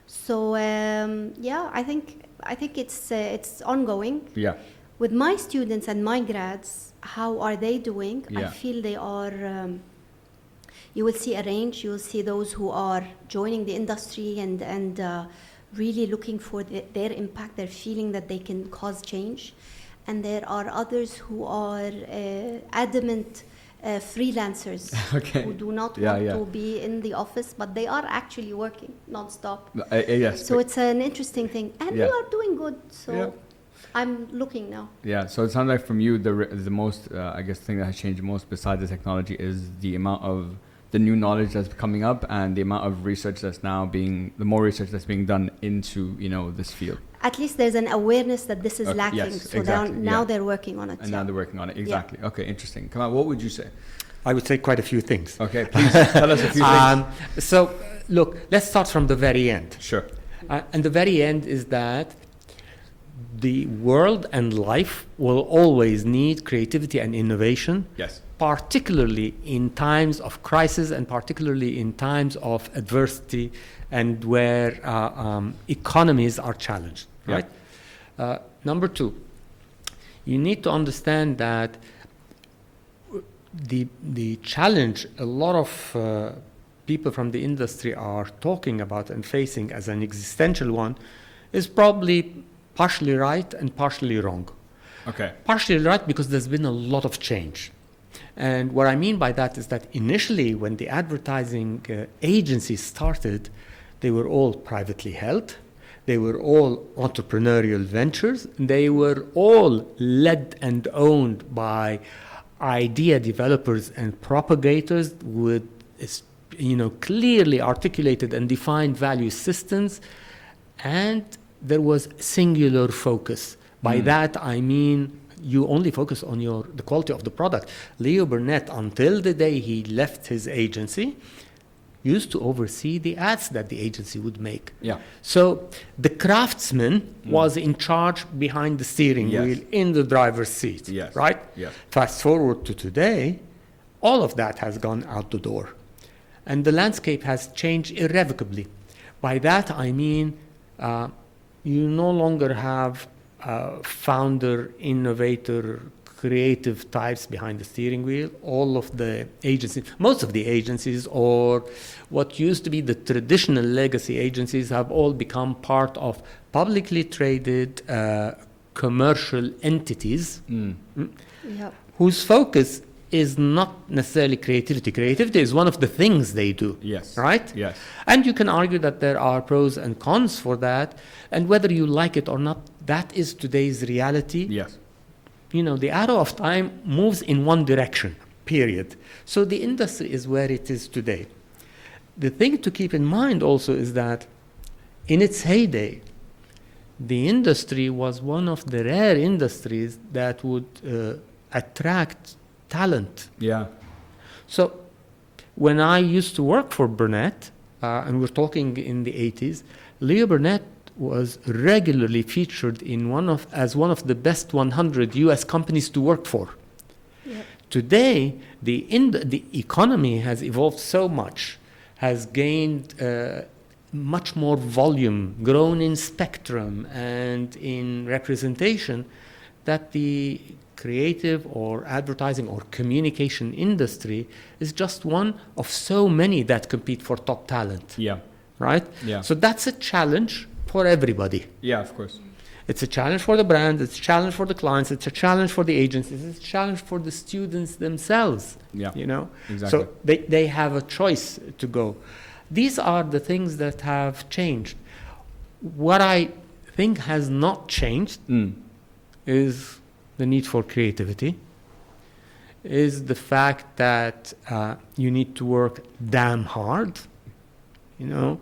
So I think it's ongoing. Yeah. With my students and my grads, how are they doing? Yeah. I feel they are. You will see a range. You will see those who are joining the industry and really looking for their impact. They're feeling that they can cause change. And there are others who are adamant freelancers who do not want to be in the office, but they are actually working non-stop. So it's an interesting thing. And we are doing good. So I'm looking now. Yeah, so it sounds like from you, the most, I guess, thing that has changed the most besides the technology is the amount of the new knowledge that's coming up and the amount of research that's now the more research that's being done into, this field. At least there's an awareness that this is lacking. Yes, so exactly, now they're working on it. And now they're working on it, exactly. Okay, interesting. Kamal, what would you say? I would say quite a few things. Okay, please tell us a few things. So, look, let's start from the very end. Sure. And the very end is that the world and life will always need creativity and innovation. Yes. Particularly in times of crisis and particularly in times of adversity and where economies are challenged, right? Number two, you need to understand that the challenge a lot of people from the industry are talking about and facing as an existential one is probably partially right and partially wrong. Okay. Partially right because there's been a lot of change. And what I mean by that is that initially when the advertising agencies started, they were all privately held. They were all entrepreneurial ventures. They were all led and owned by idea developers and propagators with clearly articulated and defined value systems. And there was singular focus. By that I mean you only focus on the quality of the product. Leo Burnett, until the day he left his agency, used to oversee the ads that the agency would make. Yeah. So the craftsman was in charge behind the steering wheel in the driver's seat, right? Yes. Fast forward to today, all of that has gone out the door. And the landscape has changed irrevocably. By that I mean you no longer have founder, innovator, creative types behind the steering wheel. All of the agencies, most of the agencies, or what used to be the traditional legacy agencies, have all become part of publicly traded commercial entities whose focus is not necessarily creativity. Creativity is one of the things they do. Yes. Right? Yes. And you can argue that there are pros and cons for that, and whether you like it or not, that is today's reality. Yes. The arrow of time moves in one direction, period. So the industry is where it is today. The thing to keep in mind also is that in its heyday, the industry was one of the rare industries that would attract talent. Yeah. So when I used to work for Burnett, and we're talking in the 80s, Leo Burnett was regularly featured as one of the best 100 US companies to work for. Yep. Today, the economy has evolved so much, has gained much more volume, grown in spectrum and in representation, that the creative or advertising or communication industry is just one of so many that compete for top talent. Yeah. Right? Yeah. So that's a challenge for everybody. Yeah, of course. It's a challenge for the brand, it's a challenge for the clients, it's a challenge for the agencies, it's a challenge for the students themselves. Yeah, you know? exactly. So they have a choice to go. These are the things that have changed. What I think has not changed is the need for creativity, is the fact that you need to work damn hard. You know,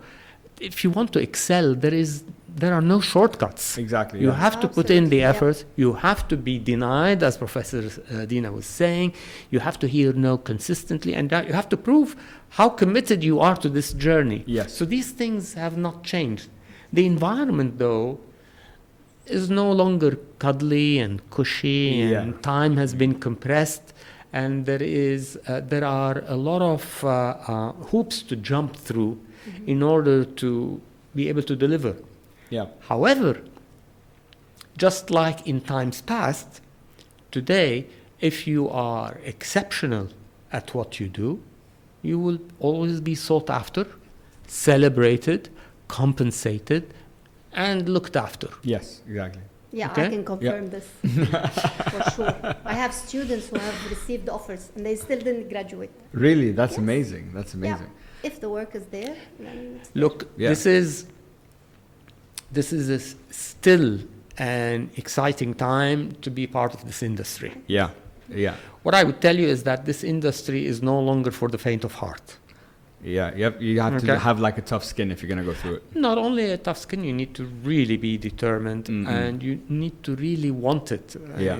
if you want to excel, there are no shortcuts. Exactly. You have to put in the Absolutely, effort. You have to be denied, as Professor Dina was saying. You have to hear no consistently, and you have to prove how committed you are to this journey. Yes. So these things have not changed. The environment, though, is no longer cuddly and cushy, and time has been compressed, and there are a lot of hoops to jump through in order to be able to deliver. Yeah. However, just like in times past, today, if you are exceptional at what you do, you will always be sought after, celebrated, compensated, and looked after. Yes, exactly. Yeah, Okay. I can confirm this for sure. I have students who have received offers and they still didn't graduate. Really, that's Yes. amazing. That's amazing. Yeah. If the work is there, then it's Look, Yeah. this is still an exciting time to be part of this industry. Yeah. Yeah. What I would tell you is that this industry is no longer for the faint of heart. Yeah. You have to Okay. have like a tough skin if you're going to go through it. Not only a tough skin, you need to really be determined and you need to really want it. Yeah.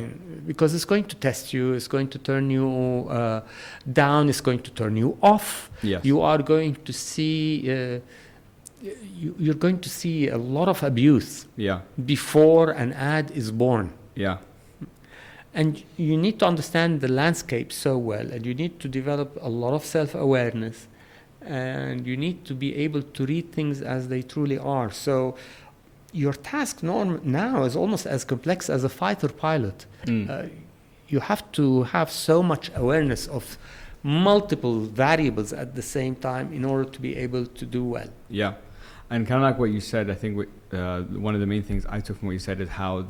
Because it's going to test you, it's going to turn you down, it's going to turn you off. Yes. You are going to see, you're going to see a lot of abuse Yeah. before an ad is born. Yeah. And you need to understand the landscape so well, and you need to develop a lot of self-awareness, and you need to be able to read things as they truly are. So your task now is almost as complex as a fighter pilot. You have to have so much awareness of multiple variables at the same time in order to be able to do well. Yeah. And kind of like what you said, I think one of the main things I took from what you said is how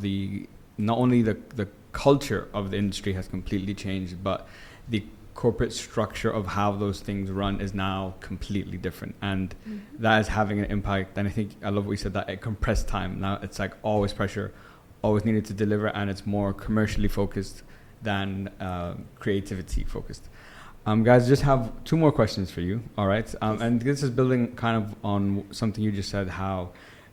not only the culture of the industry has completely changed, but the corporate structure of how those things run is now completely different, and that is having an impact. And I think I love what you said, that it compressed time. Now it's like always pressure, always needed to deliver, and it's more commercially focused than creativity focused. Guys, just have two more questions for you. All right, and this is building kind of on something you just said, how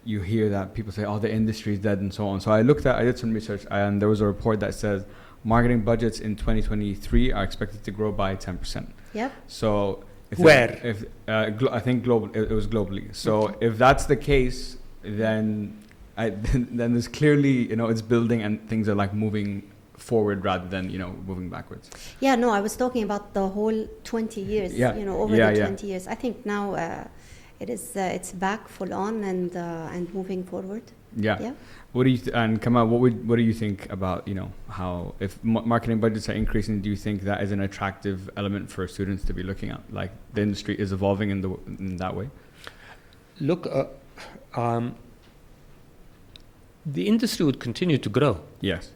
you hear that people say, oh, the industry is dead and so on. So I did some research, and there was a report that says marketing budgets in 2023 are expected to grow by 10%. Yep. So Where? I think global, it was globally. So if that's the case, then there's clearly, it's building and things are like moving forward rather than, moving backwards. Yeah, no, I was talking about the whole 20 years, over the 20 years. I think now it's back full on and moving forward. Yeah. What do you and Kamal, what do you think about how if marketing budgets are increasing? Do you think that is an attractive element for students to be looking at? Like the industry is evolving in that way. Look, the industry would continue to grow. Yes.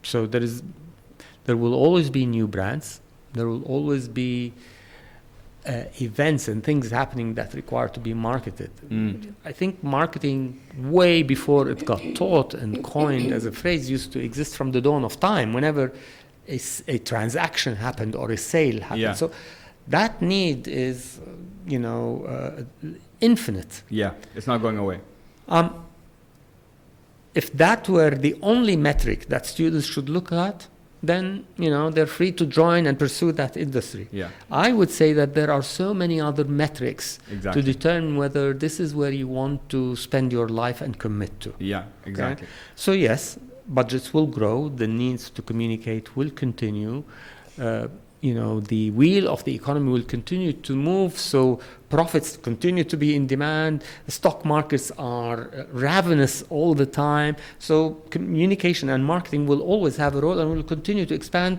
So there will always be new brands. There will always be events and things happening that require to be marketed. I think marketing, way before it got taught and coined as a phrase, used to exist from the dawn of time, whenever a transaction happened or a sale happened. Yeah. So that need is, infinite. Yeah, it's not going away. If that were the only metric that students should look at, then they're free to join and pursue that industry. Yeah. I would say that there are so many other metrics Exactly. to determine whether this is where you want to spend your life and commit to. Yeah, exactly. Okay? So yes, budgets will grow, the needs to communicate will continue. The wheel of the economy will continue to move, so profits continue to be in demand. The stock markets are ravenous all the time, so communication and marketing will always have a role and will continue to expand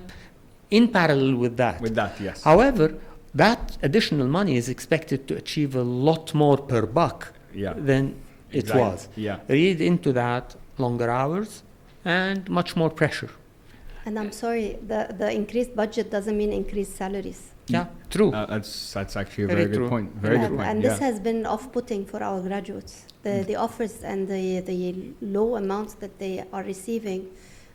in parallel with that. With that, yes. However, that additional money is expected to achieve a lot more per buck than it was. Yeah. Read into that longer hours, and much more pressure. And I'm sorry, the increased budget doesn't mean increased salaries. Yeah, true. That's actually a Very very good true. point. Very good point. And this has been off-putting for our graduates. The offers and the low amounts that they are receiving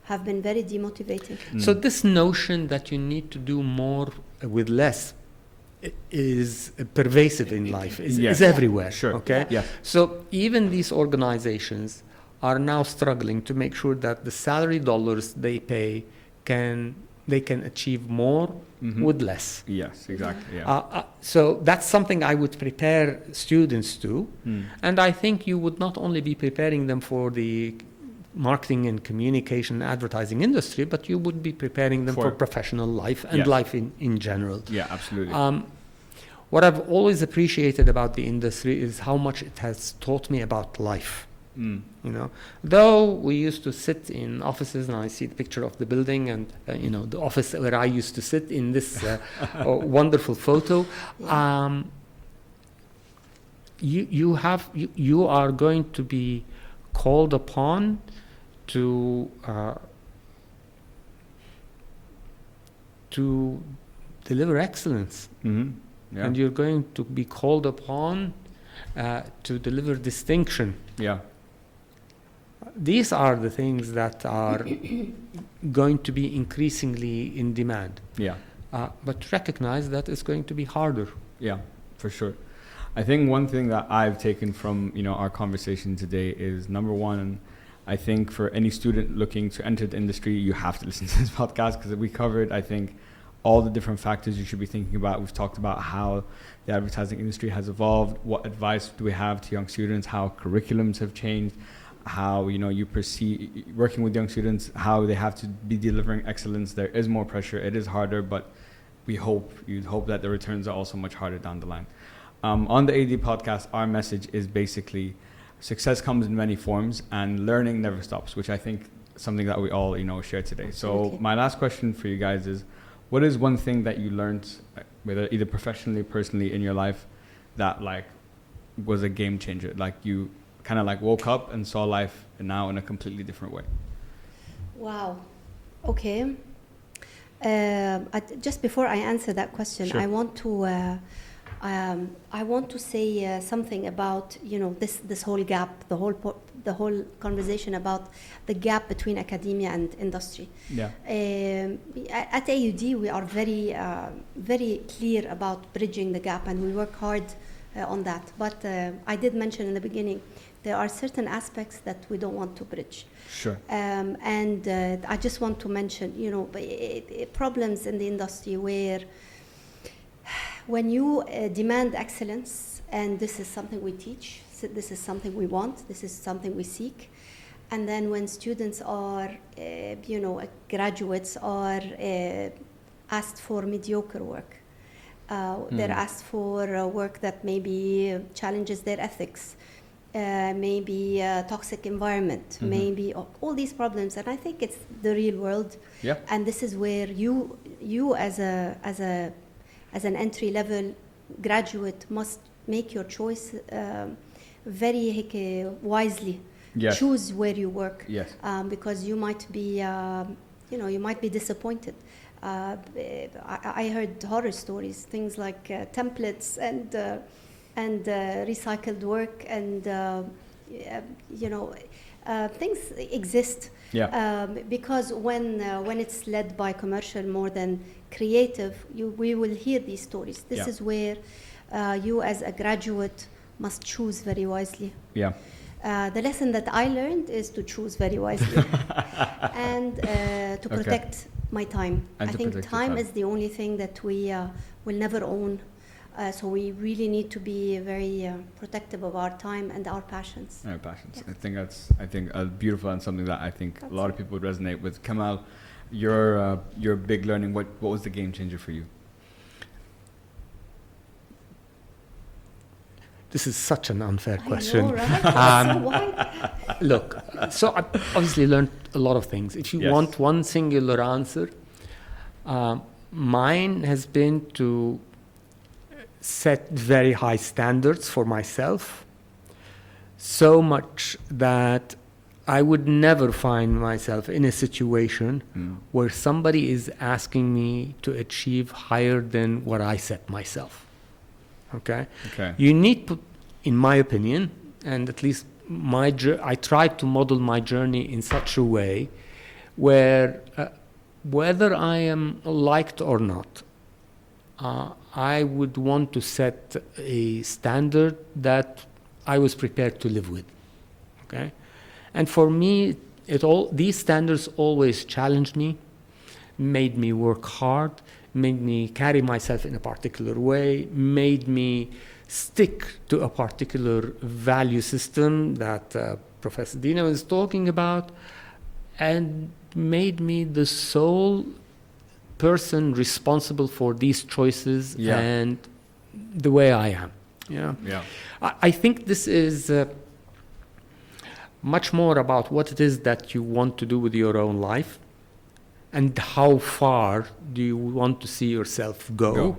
have been very demotivating. So this notion that you need to do more with less is pervasive in life, is everywhere. Sure. Okay? Yeah. So even these organizations are now struggling to make sure that the salary dollars they pay can achieve more with less. Yes, exactly. Yeah. So that's something I would prepare students to. And I think you would not only be preparing them for the marketing and communication and advertising industry, but you would be preparing them for professional life and life in general. Yeah, absolutely. What I've always appreciated about the industry is how much it has taught me about life. You know, though we used to sit in offices, and I see the picture of the building and the office where I used to sit in this wonderful photo. You are going to be called upon to deliver excellence, and you're going to be called upon to deliver distinction. Yeah. These are the things that are going to be increasingly in demand. Yeah. But recognize that it's going to be harder. Yeah, for sure. I think one thing that I've taken from our conversation today is, number one, I think for any student looking to enter the industry, you have to listen to this podcast, because we covered, I think, all the different factors you should be thinking about. We've talked about how the advertising industry has evolved, what advice do we have to young students, how curriculums have changed, how you perceive working with young students, how they have to be delivering excellence. There is more pressure, it is harder, but you'd hope that the returns are also much harder down the line. On the AD podcast, our message is basically success comes in many forms and learning never stops, which I think is something that we all share today. So my last question for you guys is, what is one thing that you learned, whether either professionally or personally in your life, that was a game changer? You kind of woke up and saw life now in a completely different way. Wow. Okay. Just before I answer that question, sure. I want to say something about this whole gap, the whole conversation about the gap between academia and industry. Yeah. At AUD, we are very very clear about bridging the gap, and we work hard on that. But I did mention in the beginning, there are certain aspects that we don't want to bridge. Sure. And I just want to mention, problems in the industry where when you demand excellence, and this is something we teach, so this is something we want, this is something we seek, and then when students are, graduates are asked for mediocre work, they're asked for work that maybe challenges their ethics, maybe toxic environment, maybe all these problems. And I think it's the real world. Yeah. And this is where you as an entry-level graduate must make your choice very wisely. Yes. Choose where you work. Yes. Because you might be, you might be disappointed. I heard horror stories, things like templates and recycled work, and things exist. Yeah. Because when it's led by commercial more than creative, we will hear these stories. This is where you as a graduate must choose very wisely. Yeah. The lesson that I learned is to choose very wisely and to protect my time. And I think time is the only thing that we will never own. So we really need to be very protective of our time and our passions. Our passions. Yeah. I think beautiful, and something that I think a lot of people would resonate with. Kamal, your big learning. What was the game changer for you? This is such an unfair question. I know, right? So why? Look, so I obviously learned a lot of things. If you want one singular answer, mine has been to set very high standards for myself, so much that I would never find myself in a situation where somebody is asking me to achieve higher than what I set myself. Okay? You need to, in my opinion, and at least I tried to model my journey in such a way where whether I am liked or not, I would want to set a standard that I was prepared to live with. Okay? And for me, these standards always challenged me, made me work hard, made me carry myself in a particular way, made me stick to a particular value system that Professor Dina was talking about, and made me the sole person responsible for these choices and the way I am. I think this is much more about what it is that you want to do with your own life and how far do you want to see yourself go.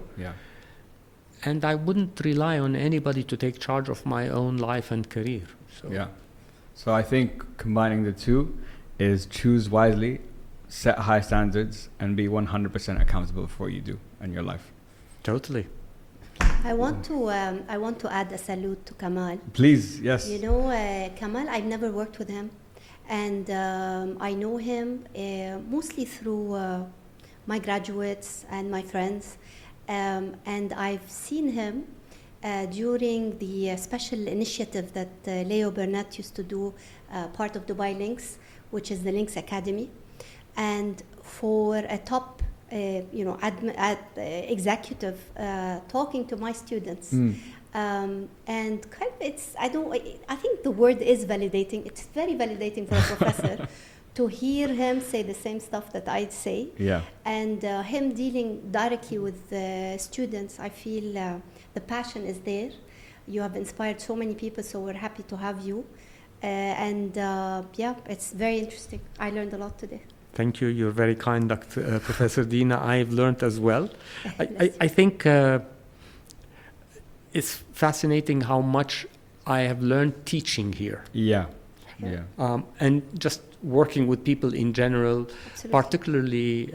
And I wouldn't rely on anybody to take charge of my own life and career. So I think combining the two is choose wisely, set high standards, and be 100% accountable for what you do in your life. Totally. I want to add a salute to Kamal. Please, yes. You know, Kamal, I've never worked with him, and I know him mostly through my graduates and my friends, and I've seen him during the special initiative that Leo Burnett used to do, part of Dubai Links, which is the Links Academy, and for a top executive talking to my students, and kind of I think the word is validating. It's very validating for a professor to hear him say the same stuff that I'd say, and him dealing directly with students. I feel the passion is there. You have inspired so many people, so we're happy to have you, and it's very interesting. I learned a lot today. Thank you. You're very kind, Professor Dina. I've learned as well. I think it's fascinating how much I have learned teaching here. And just working with people in general, particularly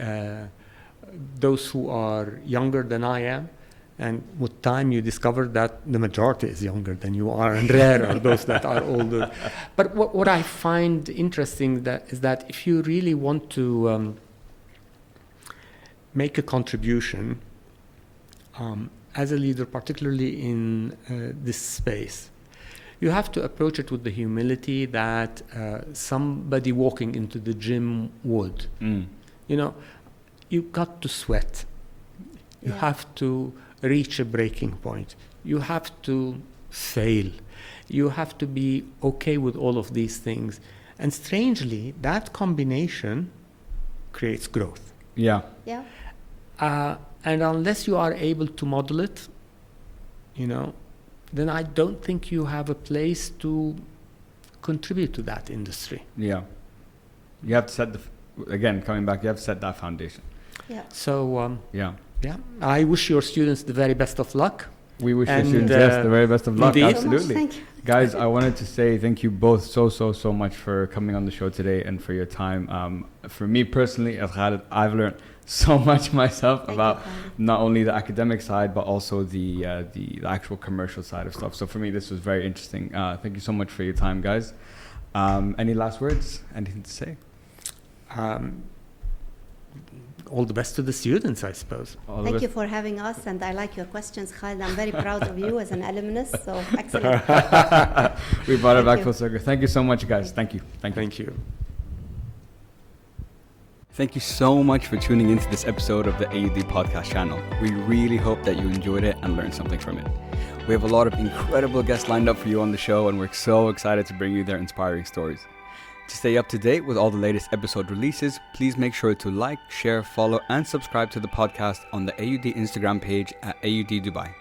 those who are younger than I am. And with time, you discover that the majority is younger than you are, and rare are those that are older. But what I find interesting is that if you really want to make a contribution as a leader, particularly in this space, you have to approach it with the humility that somebody walking into the gym would. You know, you've got to sweat. You have to reach a breaking point. You have to fail. You have to be okay with all of these things. And strangely, that combination creates growth. And unless you are able to model it, then I don't think you have a place to contribute to that industry. You have to set coming back, you have to set that foundation. So, I wish your students the very best of luck. We wish your students the very best of luck. Indeed. Absolutely. Thank you. Guys, I wanted to say thank you both so much for coming on the show today and for your time. For me personally, as Khaled, I've learned so much myself about not only the academic side, but also the actual commercial side of stuff. So for me, this was very interesting. Thank you so much for your time, guys. Any last words? Anything to say? All the best to the students, I suppose. Thank you for having us, and I like your questions, Khaled. I'm very proud of you as an alumnus, so excellent. We brought it back full circle. Thank you so much, guys. Thank you. Thank you. Thank you so much for tuning into this episode of the AUD podcast channel. We really hope that you enjoyed it and learned something from it. We have a lot of incredible guests lined up for you on the show, and we're so excited to bring you their inspiring stories. To stay up to date with all the latest episode releases, please make sure to like, share, follow, and subscribe to the podcast on the AUD Instagram page at AUD Dubai.